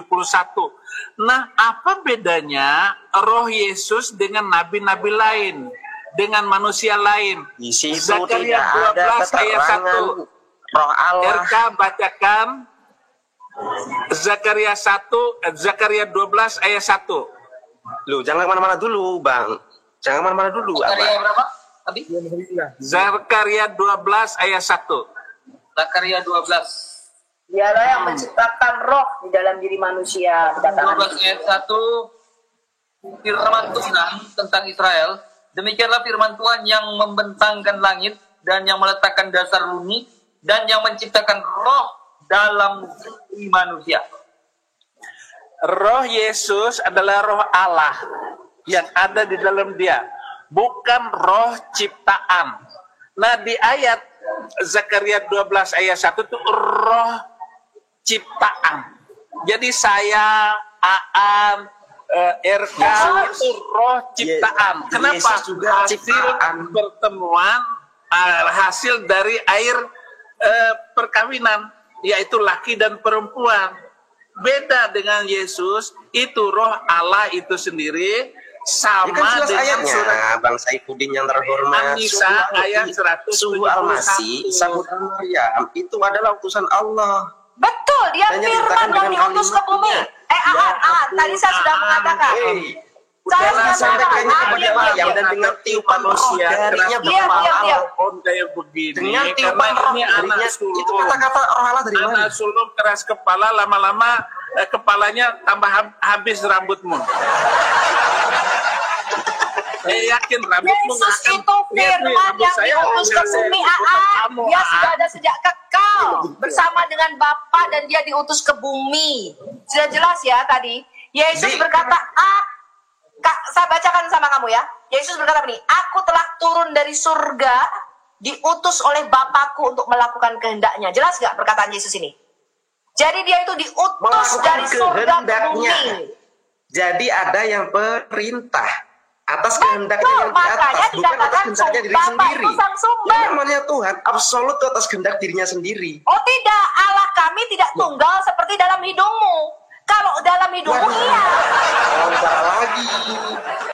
Nah, apa bedanya roh Yesus dengan nabi-nabi lain, dengan manusia lain? Di situ Zakaria tidak ada 12 ayat 1. keterangan roh Allah. RK bacakan Zakaria 12 ayat 1. Loh, jangan kemana-mana dulu, Bang. Jangan kemana-mana dulu. Zakaria berapa? Tadi? Zakaria 12 ayat 1. Zakaria 12. Dialah yang menciptakan roh di dalam diri manusia. 12 ayat 1. Firman Tuhan tentang Israel. Demikianlah firman Tuhan yang membentangkan langit dan yang meletakkan dasar bumi dan yang menciptakan roh dalam diri manusia. Roh Yesus adalah roh Allah yang ada di dalam dia, bukan roh ciptaan. Nah, di ayat Zakaria 12 ayat 1 itu roh ciptaan. Jadi saya, Aan, RK itu roh ciptaan. Kenapa? Hasil pertemuan, hasil dari air perkawinan, yaitu laki dan perempuan. Beda dengan Yesus, itu roh Allah itu sendiri sama kan dengan ayatnya, surat Bang Saifuddin yang terhormat. An-Nisa ayat 171. Sungguh Al-Masih Isa putra Maryam itu adalah utusan Allah. Betul, dia Hanya firman dikatakan yang dengan diutus ke bumi. Tadi saya sudah mengatakan. Saya sudah sampaikannya mengatakan. kepada Maryam dan dengan tiupan manusia darinya berkepala kayak begini. Dengan tiupan roh ini anak darinya, sulung. itu kata-kata roh Allah dari mana? Anak sulung keras kepala, lama-lama kepalanya tambah habis rambutmu. Saya yakin rambutmu Yesus itu firman yang diutus ke bumi. Dia sudah ada sejak kekal bersama dengan Bapa dan dia diutus ke bumi. Sudah jelas ya tadi. Yesus berkata, saya bacakan sama kamu ya. Yesus berkata begini, aku telah turun dari surga, diutus oleh Bapakku untuk melakukan kehendaknya. Jelas gak perkataan Yesus ini? Jadi dia itu diutus dari surga ke bumi. Jadi ada yang perintah atas kehendaknya yang di atas, bukan atas kehendaknya diri sendiri. Yang namanya Tuhan absolut atas kehendak dirinya sendiri. Oh tidak, Allah kami tidak tunggal seperti dalam hidungmu. Kalau dalam hidungmu iya. Lagi.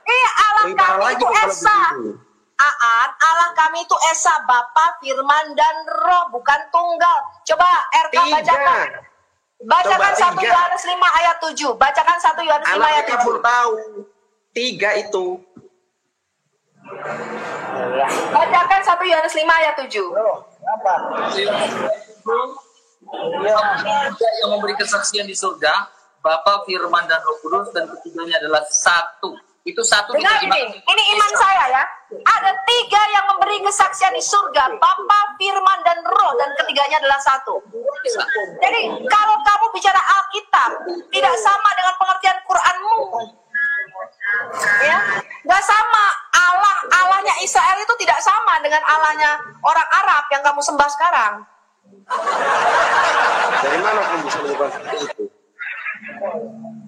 Iya, Allah kami itu Esa. Allah kami itu Esa, Bapa, Firman, dan Roh, bukan tunggal. Coba RK bacakan. Bacakan 1 Yohanes 5 ayat 7. Bacakan 1 Yohanes 5 ayat 7. Pun tahu 3 itu. Bacakan 1 Yohanes 5 ayat 7. Yang memberi kesaksian di surga, Bapa, Firman, dan Roh Kudus, dan ketiganya adalah satu. Itu satu. Dengar ini iman saya ya. Ada 3 yang memberi kesaksian di surga, Bapa, Firman, dan Roh, dan ketiganya adalah satu. Jadi kalau kamu bicara Alkitab, tidak sama dengan pengertian Quranmu. Ya, nggak sama. Allahnya Israel itu tidak sama dengan Allahnya orang Arab yang kamu sembah sekarang. Dari mana kamu bisa menyebut seperti itu?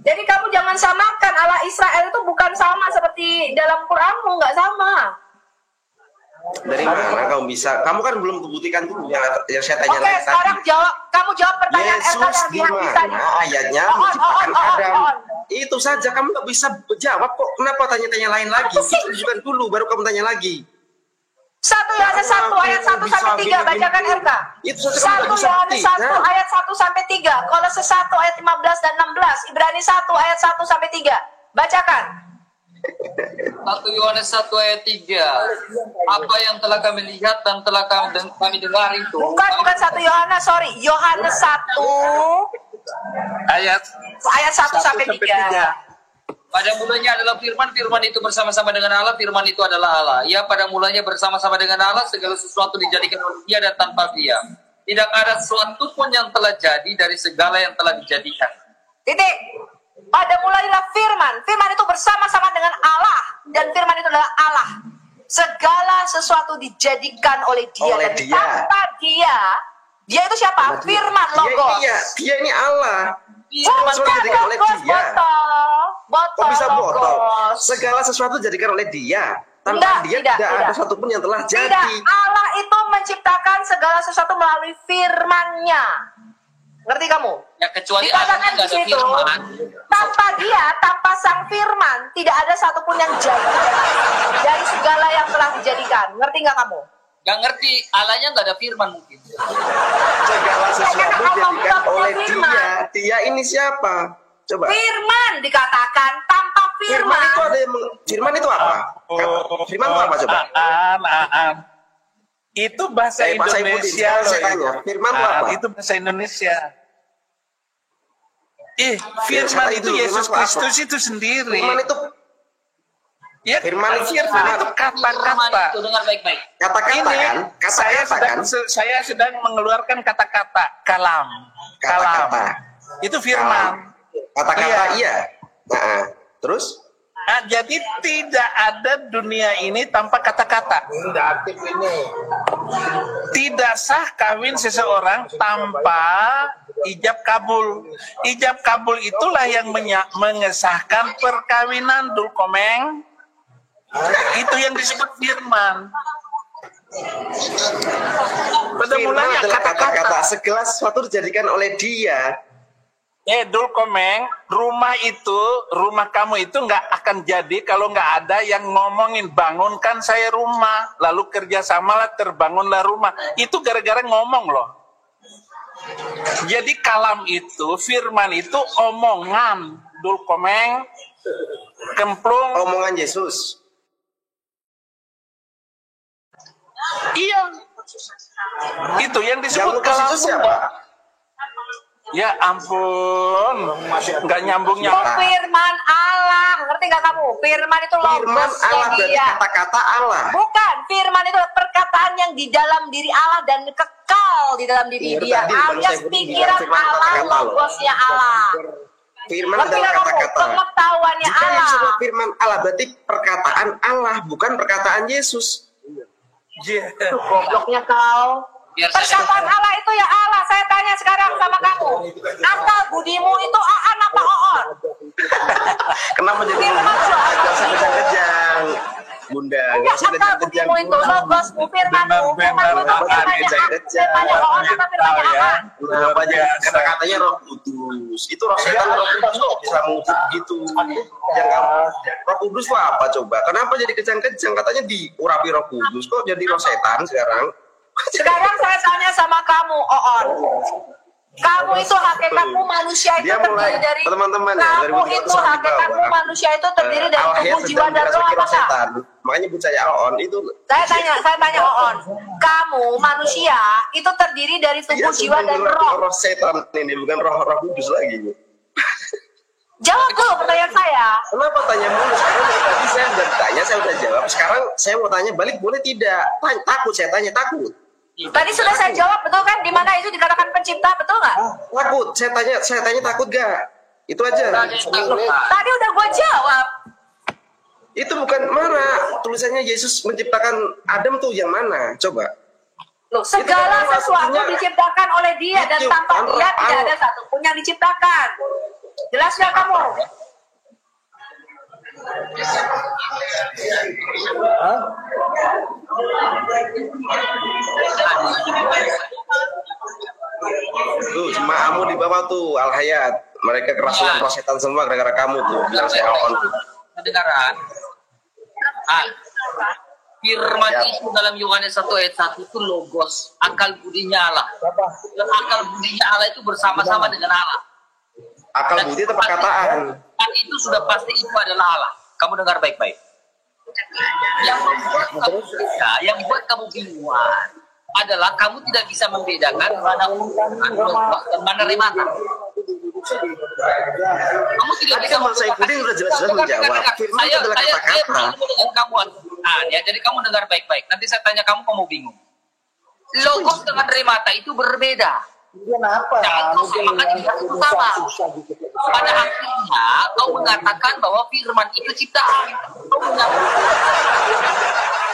Jadi kamu jangan samakan. Allah Israel itu bukan sama seperti dalam Quranmu, nggak sama. Dari mana kamu bisa? Kamu kan belum membuktikan dulu yang saya tanya Oke, sekarang kamu jawab pertanyaan Yesus Elsa di yang bisa mana ayatnya menciptakan Adam? Itu saja, kamu nggak bisa jawab kok. Kenapa tanya-tanya lain lagi? Tunjukkan dulu, baru kamu tanya lagi. 1 Yohanes 1 ayat 1 sampai 3, bacakan RK. Itu saja 1 kamu nggak bisa Yohanes 1 buktikan. ayat 1 sampai 3, Kolose 1 ayat 15 dan 16, Ibrani 1 ayat 1 sampai 3. Bacakan. 1 Yohanes 1 ayat 3. Apa yang telah kami lihat dan telah kami dengar itu. Bukan 1 Yohanes, sorry. Yohanes 1 Ayat ayat 1 sampai 3. Pada mulanya adalah firman, firman itu bersama-sama dengan Allah, firman itu adalah Allah. Ya, pada mulanya bersama-sama dengan Allah, segala sesuatu dijadikan oleh Dia dan tanpa Dia tidak ada sesuatu pun yang telah jadi dari segala yang telah dijadikan. Titik. Pada mulailah firman. Firman itu bersama-sama dengan Allah. Dan firman itu adalah Allah. Segala sesuatu dijadikan oleh Dia. Oleh dan Dia. tanpa Dia itu siapa? Firman, Logos. Dia ini Allah. Bukan dijadikan oleh Logos, Dia. botol. Kok bisa botol? Logos. Segala sesuatu dijadikan oleh Dia. Tanpa Enggak, Dia tidak. ada satupun yang telah Tidak, jadi. Allah itu menciptakan segala sesuatu melalui firman-Nya. Ngerti kamu? Ya, kecuali Dikatakan Allah di tidak ada situ, firman. tanpa Dia, tanpa Sang Firman, tidak ada satupun yang jadi dari segala yang telah dijadikan. Ngerti nggak kamu? Gak ngerti, Allahnya nggak ada firman mungkin. Segala sesuatu dijadikan oleh firman. Dia. Dia ini siapa? Coba. Firman dikatakan tanpa Firman firman. itu ada yang Firman itu apa? Firman itu apa coba? Itu bahasa Bahasa Indonesia Indonesia, loh. saya tanya. Firman itu apa? Itu bahasa Indonesia. Firman saya itu itu, Yesus firman itu apa? Kristus itu sendiri. Firman itu Ya, Firman itu firman itu Firman kata-kata. itu dengar baik-baik. kata-kata Ini kan? saya sedang mengeluarkan kata-kata kalam. Kata-kata. Itu firman. Kata-kata iya. Nah, terus? Nah, jadi tidak ada dunia ini tanpa kata-kata. Tidak sah kawin seseorang tanpa ijab kabul. Ijab kabul itulah yang mengesahkan perkawinan, Dul Komeng. Itu yang disebut firman. Pada Firman mulanya adalah kata-kata. kata-kata. Segala sesuatu dijadikan oleh Dia. Dul Komeng, rumah kamu itu nggak akan jadi kalau nggak ada yang ngomongin bangunkan saya rumah, lalu kerjasamalah terbangunlah rumah. Itu gara-gara ngomong loh. Jadi kalam itu, firman itu omongan, Dul Komeng, kemplung. Omongan Yesus. Iya. Itu yang disebut Yang lepas kalam. itu siapa? Ya ampun, nggak nyambung. Itu firman Allah. Ngerti nggak kamu? Firman itu Firman logosnya Allah berarti Dia. kata-kata Allah. Bukan, firman itu perkataan yang di dalam diri Allah dan kekal di dalam diri Iya, Dia. tadi bukan Alias saya pikiran firman Allah, kata-kata loh. logosnya Allah. Firman Ngerti adalah nggak kamu? kata-kata. Pengetahuannya Jika yang Allah. disebut firman Allah berarti perkataan Allah, bukan perkataan Yesus. Gobloknya kau. Biar saya Perkataan Allah itu ya Allah. Saya tanya sekarang sama kamu. Akal budimu itu aan apa oon? Kenapa jadi Firman kejang-kejang? Bunda, Enggak, usah akal kejang-kejang. budimu itu logosmu, firmanmu. Firmanmu itu firmannya oon apa firmannya aan? Kenapa aja kata-katanya Roh Kudus? Itu Roh Setan, Roh Kudus kok bisa mengutuk gitu. Roh Kudus itu apa coba? Kenapa jadi kejang-kejang? Katanya diurapi Roh Kudus, kok jadi Roh Setan sekarang? Sekarang saya tanya sama kamu, Oon. Kamu itu hakikatmu manusia itu Dia mulai, terdiri dari teman-teman ya, kamu 2021 itu hakikatmu bawah. manusia itu terdiri dari Al-Hayat tubuh, jiwa sedang dan roh dirasuki apa Roh enggak? Setan. Makanya percaya On itu. Saya tanya Oon. Kamu manusia itu terdiri dari tubuh, jiwa dan roh. Roh Setan ini bukan Roh Kudus lagi. Jawab dulu pertanyaan saya. Kenapa tanya mulu? Sekarang dari tadi saya udah tanya, saya udah jawab. Sekarang saya mau tanya balik, boleh tidak? Takut, saya tanya takut. Tadi sudah saya jawab, betul kan? Di mana itu dikatakan pencipta, betul nggak? Takut, saya tanya takut gak? Itu aja. Tadi udah gue jawab. Itu bukan mana tulisannya Yesus menciptakan Adam tuh yang mana? Coba. Loh, segala Itu kan sesuatu maksudnya- diciptakan oleh dia dan Itu tanpa kan dia tidak ada satupun yang diciptakan. Jelas nggak kamu? Tuh, jemaahmu di bawah tuh Al-Hayat. Mereka kerasukan setan semua gara-gara kamu tuh. Bilang saya on. Kedengaran. Firman Ya. itu dalam Yohanes 1 ayat 1 itu logos, akal budinya Allah. Dan akal budinya Allah itu bersama-sama dengan Allah. Akal budi itu perkataan. Dan itu sudah pasti itu adalah Allah. Kamu dengar baik-baik. Yang membuat kamu beda, yang membuat kamu bingungan adalah kamu tidak bisa membedakan mana logos dan mana remata. Kamu tidak Tadi bisa kan Bang Saifuddin udah jelas-jelas menjawab. Firman itu adalah kata-kata. dengan kamu ya, jadi kamu dengar baik-baik. Nanti saya tanya kamu bingung. Logos dengan remata itu berbeda. Jangan kau samakan itu sama. Pada akhirnya kau mengatakan bahwa firman itu ciptaan. Kau mengatakan,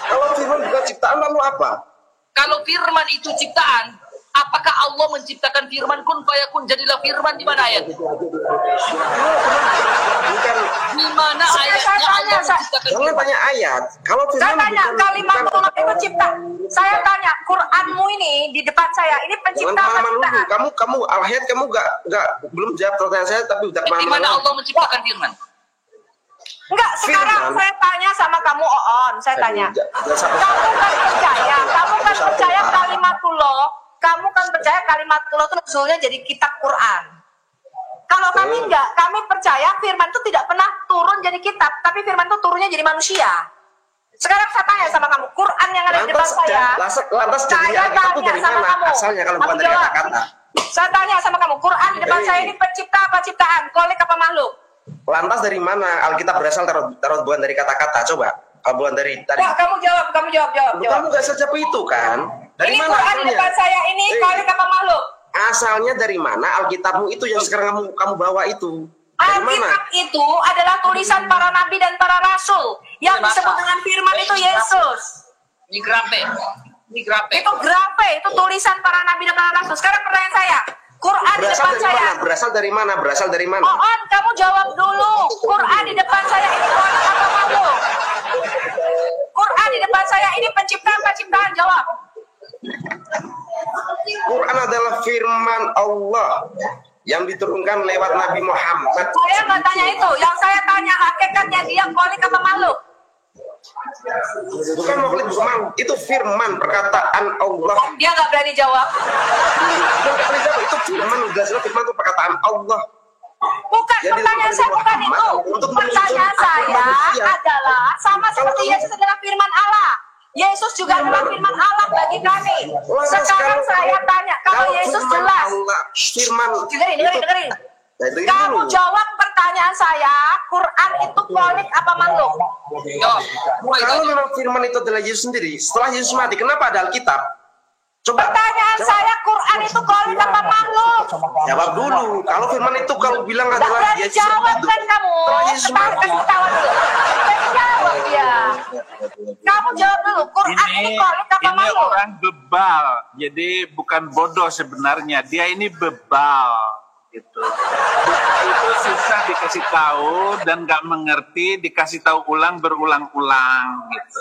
Kalau firman bukan ciptaan lalu apa? kalau firman itu ciptaan, apakah Allah menciptakan firman kun fayakun jadilah firman di mana ayat? Bukan. Di mana ayatnya Allah menciptakan Jangan firman? tanya ayat. Kalau Saya firman tanya, kalimatullah itu cipta. Saya tanya, Quranmu ini di depan saya, ini Jangan pencipta apa kemana-mana dulu. ciptaan? Kamu Al-Hayat kamu belum jawab pertanyaan saya tapi udah Di mana kemana-mana. Allah menciptakan firman? Enggak, sekarang Firman. saya tanya sama kamu, Oon. Saya tanya. Jangan sampai- Kamu kan percaya kalimatullah. Kamu kan percaya kalimatullah itu nuzulnya jadi kitab Quran. Kalau kami enggak, kami percaya firman itu tidak pernah turun jadi kitab, tapi firman itu turunnya jadi manusia. Sekarang saya tanya sama kamu, Quran yang ada di depan saya. Lantas jadinya Saya Alkitab itu tanya dari sama mana? kamu. Asalnya kalau Kamu bukan dari jawab. kata-kata. Saya tanya sama kamu, Quran di depan saya ini pencipta apa ciptaan? Kholik apa makhluk? Lantas dari mana Alkitab berasal taruh bukan dari kata-kata? Coba. Kalau bukan dari tadi. Wah, kamu jawab. Kamu gak sejauh itu kan? Dari Ini mana Quran di asalnya? depan saya ini kholik apa makhluk? Asalnya dari mana Alkitabmu itu yang sekarang kamu bawa itu? Dari mana? Alkitab itu adalah tulisan para nabi dan para rasul. Yang disebut dengan firman itu Yesus. Ini grape. Itu grafe, itu tulisan para nabi dan para rasul. Sekarang pertanyaan saya, Quran di depan saya. Berasal dari mana? Oon, kamu jawab dulu. Quran di depan saya ini kholik apa makhluk? Quran di depan saya ini pencipta apa ciptaan? Jawab. Quran adalah firman Allah yang diturunkan lewat Nabi Muhammad. Saya nggak tanya itu. Yang saya tanya hakikatnya dia kholik apa makhluk? Bukan makhluk, itu firman perkataan Allah. Dia nggak berani jawab. Itu firman, jelas-jelas firman itu perkataan Allah. Bukan, Jadi pertanyaan saya bukan itu. untuk Pertanyaan menyusun akal saya manusia. adalah sama seperti Yesus adalah firman Allah. Yesus juga adalah firman Allah bagi kami. Sekarang saya tanya, kalau Yesus firman jelas. Allah, firman Dengerin. Nah, itu Kamu dulu. jawab pertanyaan saya, Quran itu kholik apa makhluk? Jawab. Kalau memang firman itu adalah Yesus sendiri, setelah Yesus mati, kenapa ada Alkitab? Coba. Pertanyaan jawab. saya, Quran itu kholik apa makhluk? Jawab dulu. Kalau firman itu kalau bilang Nggak adalah berani Yesus jawab itu. kan kamu? Setelah Yesus mati. Kasih tahu dulu. Berani jawab dia. Kamu jawab dulu, Quran ini kholik apa Ini makhluk? orang bebal, jadi bukan bodoh sebenarnya. Dia ini bebal, gitu. Itu susah dikasih tahu dan nggak mengerti, dikasih tahu berulang-ulang, gitu.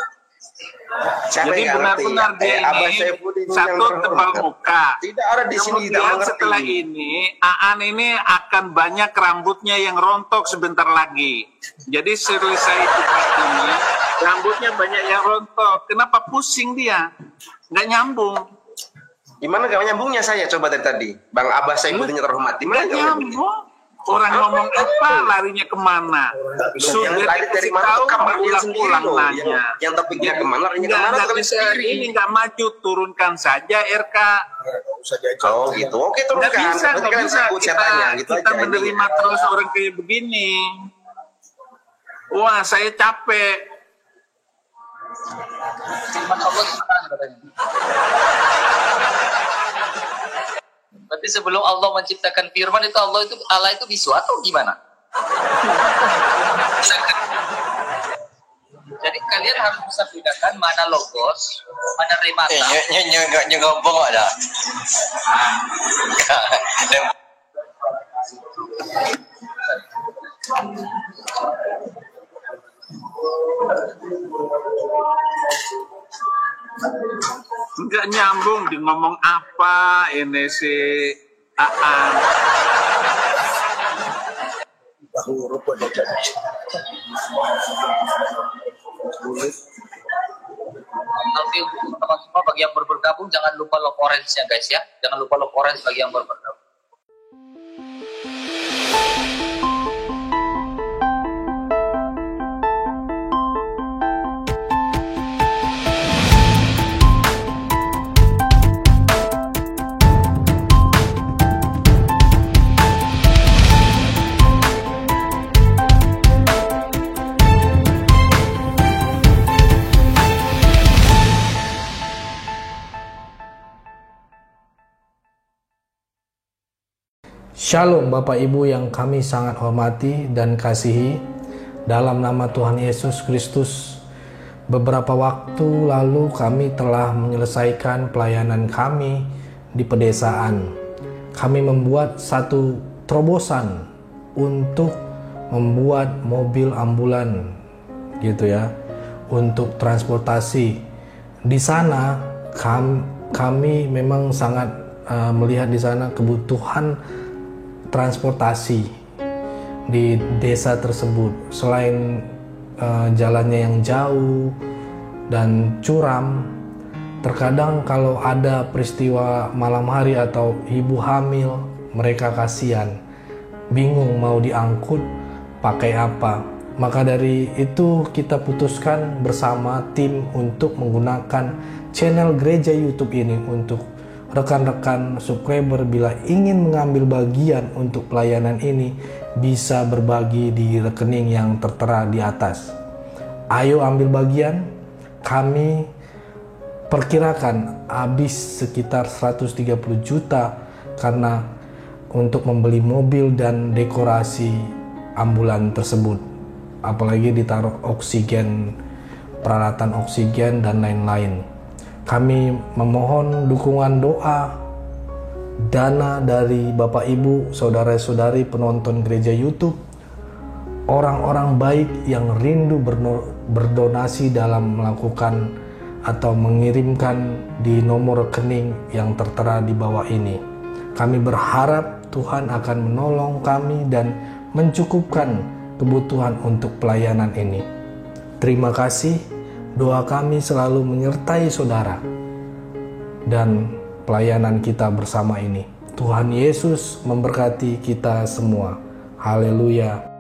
Siapa Jadi yang nggak benar-benar ngerti? dia Abah ini Saifuddin yang satu terhormat. tebal muka. Tidak ada di sini tidak Kemudian mengerti. setelah ini, Aan ini akan banyak rambutnya yang rontok sebentar lagi. Jadi selesai debat ini, rambutnya banyak yang rontok. Kenapa pusing dia? Nggak nyambung. Gimana gak nyambungnya saya coba dari tadi? Bang Abah Saifuddin yang terhormat. Gimana Nggak gak nyambungnya? nyambung. Orang ngomong apa, larinya kemana? Sudah Yang tadi dari dikasih mana tahu, tuh kamarnya sendiri ulang-ulang loh. nanya. Yang topiknya kemana, larinya Nggak, kemana nggak kalian bisa, sendiri. ini nggak maju, turunkan saja RK. Oh gitu, oke Nggak turunkan. bisa, Berarti nggak kalian bisa. takut saya tanya gitu Kita aja. menerima terus orang kayak begini. Wah, saya capek. Firman Allah ciptaan katanya. Berarti sebelum Allah menciptakan firman itu Allah itu bisu atau gimana? kalian harus bisa bedakan mana logos, mana remata. Nyo ngomong ada. Enggak nyambung di ngomong apa ini si Aan. Huruf pada jadi. Oke, untuk teman-teman semua bagi yang baru bergabung jangan lupa lock orange-nya guys ya. Jangan lupa lock orange bagi yang baru bergabung. Shalom Bapak Ibu yang kami sangat hormati dan kasihi, dalam nama Tuhan Yesus Kristus. Beberapa waktu lalu kami telah menyelesaikan pelayanan kami di pedesaan. Kami membuat satu terobosan untuk membuat mobil ambulan gitu ya, untuk transportasi. Di sana kami memang sangat melihat di sana kebutuhan transportasi di desa tersebut. Selain jalannya yang jauh dan curam, terkadang kalau ada peristiwa malam hari atau ibu hamil, mereka kasihan, bingung mau diangkut pakai apa. Maka dari itu kita putuskan bersama tim untuk menggunakan channel gereja YouTube ini untuk rekan-rekan subscriber bila ingin mengambil bagian untuk pelayanan ini bisa berbagi di rekening yang tertera di atas. Ayo ambil bagian. Kami perkirakan habis sekitar 130 juta karena untuk membeli mobil dan dekorasi ambulan tersebut. Apalagi ditaruh oksigen, peralatan oksigen dan lain-lain. Kami memohon dukungan doa, dana dari Bapak Ibu, saudara-saudari penonton gereja YouTube, orang-orang baik yang rindu berdonasi dalam melakukan atau mengirimkan di nomor rekening yang tertera di bawah ini. Kami berharap Tuhan akan menolong kami dan mencukupkan kebutuhan untuk pelayanan ini. Terima kasih. Doa kami selalu menyertai saudara dan pelayanan kita bersama ini. Tuhan Yesus memberkati kita semua. Haleluya.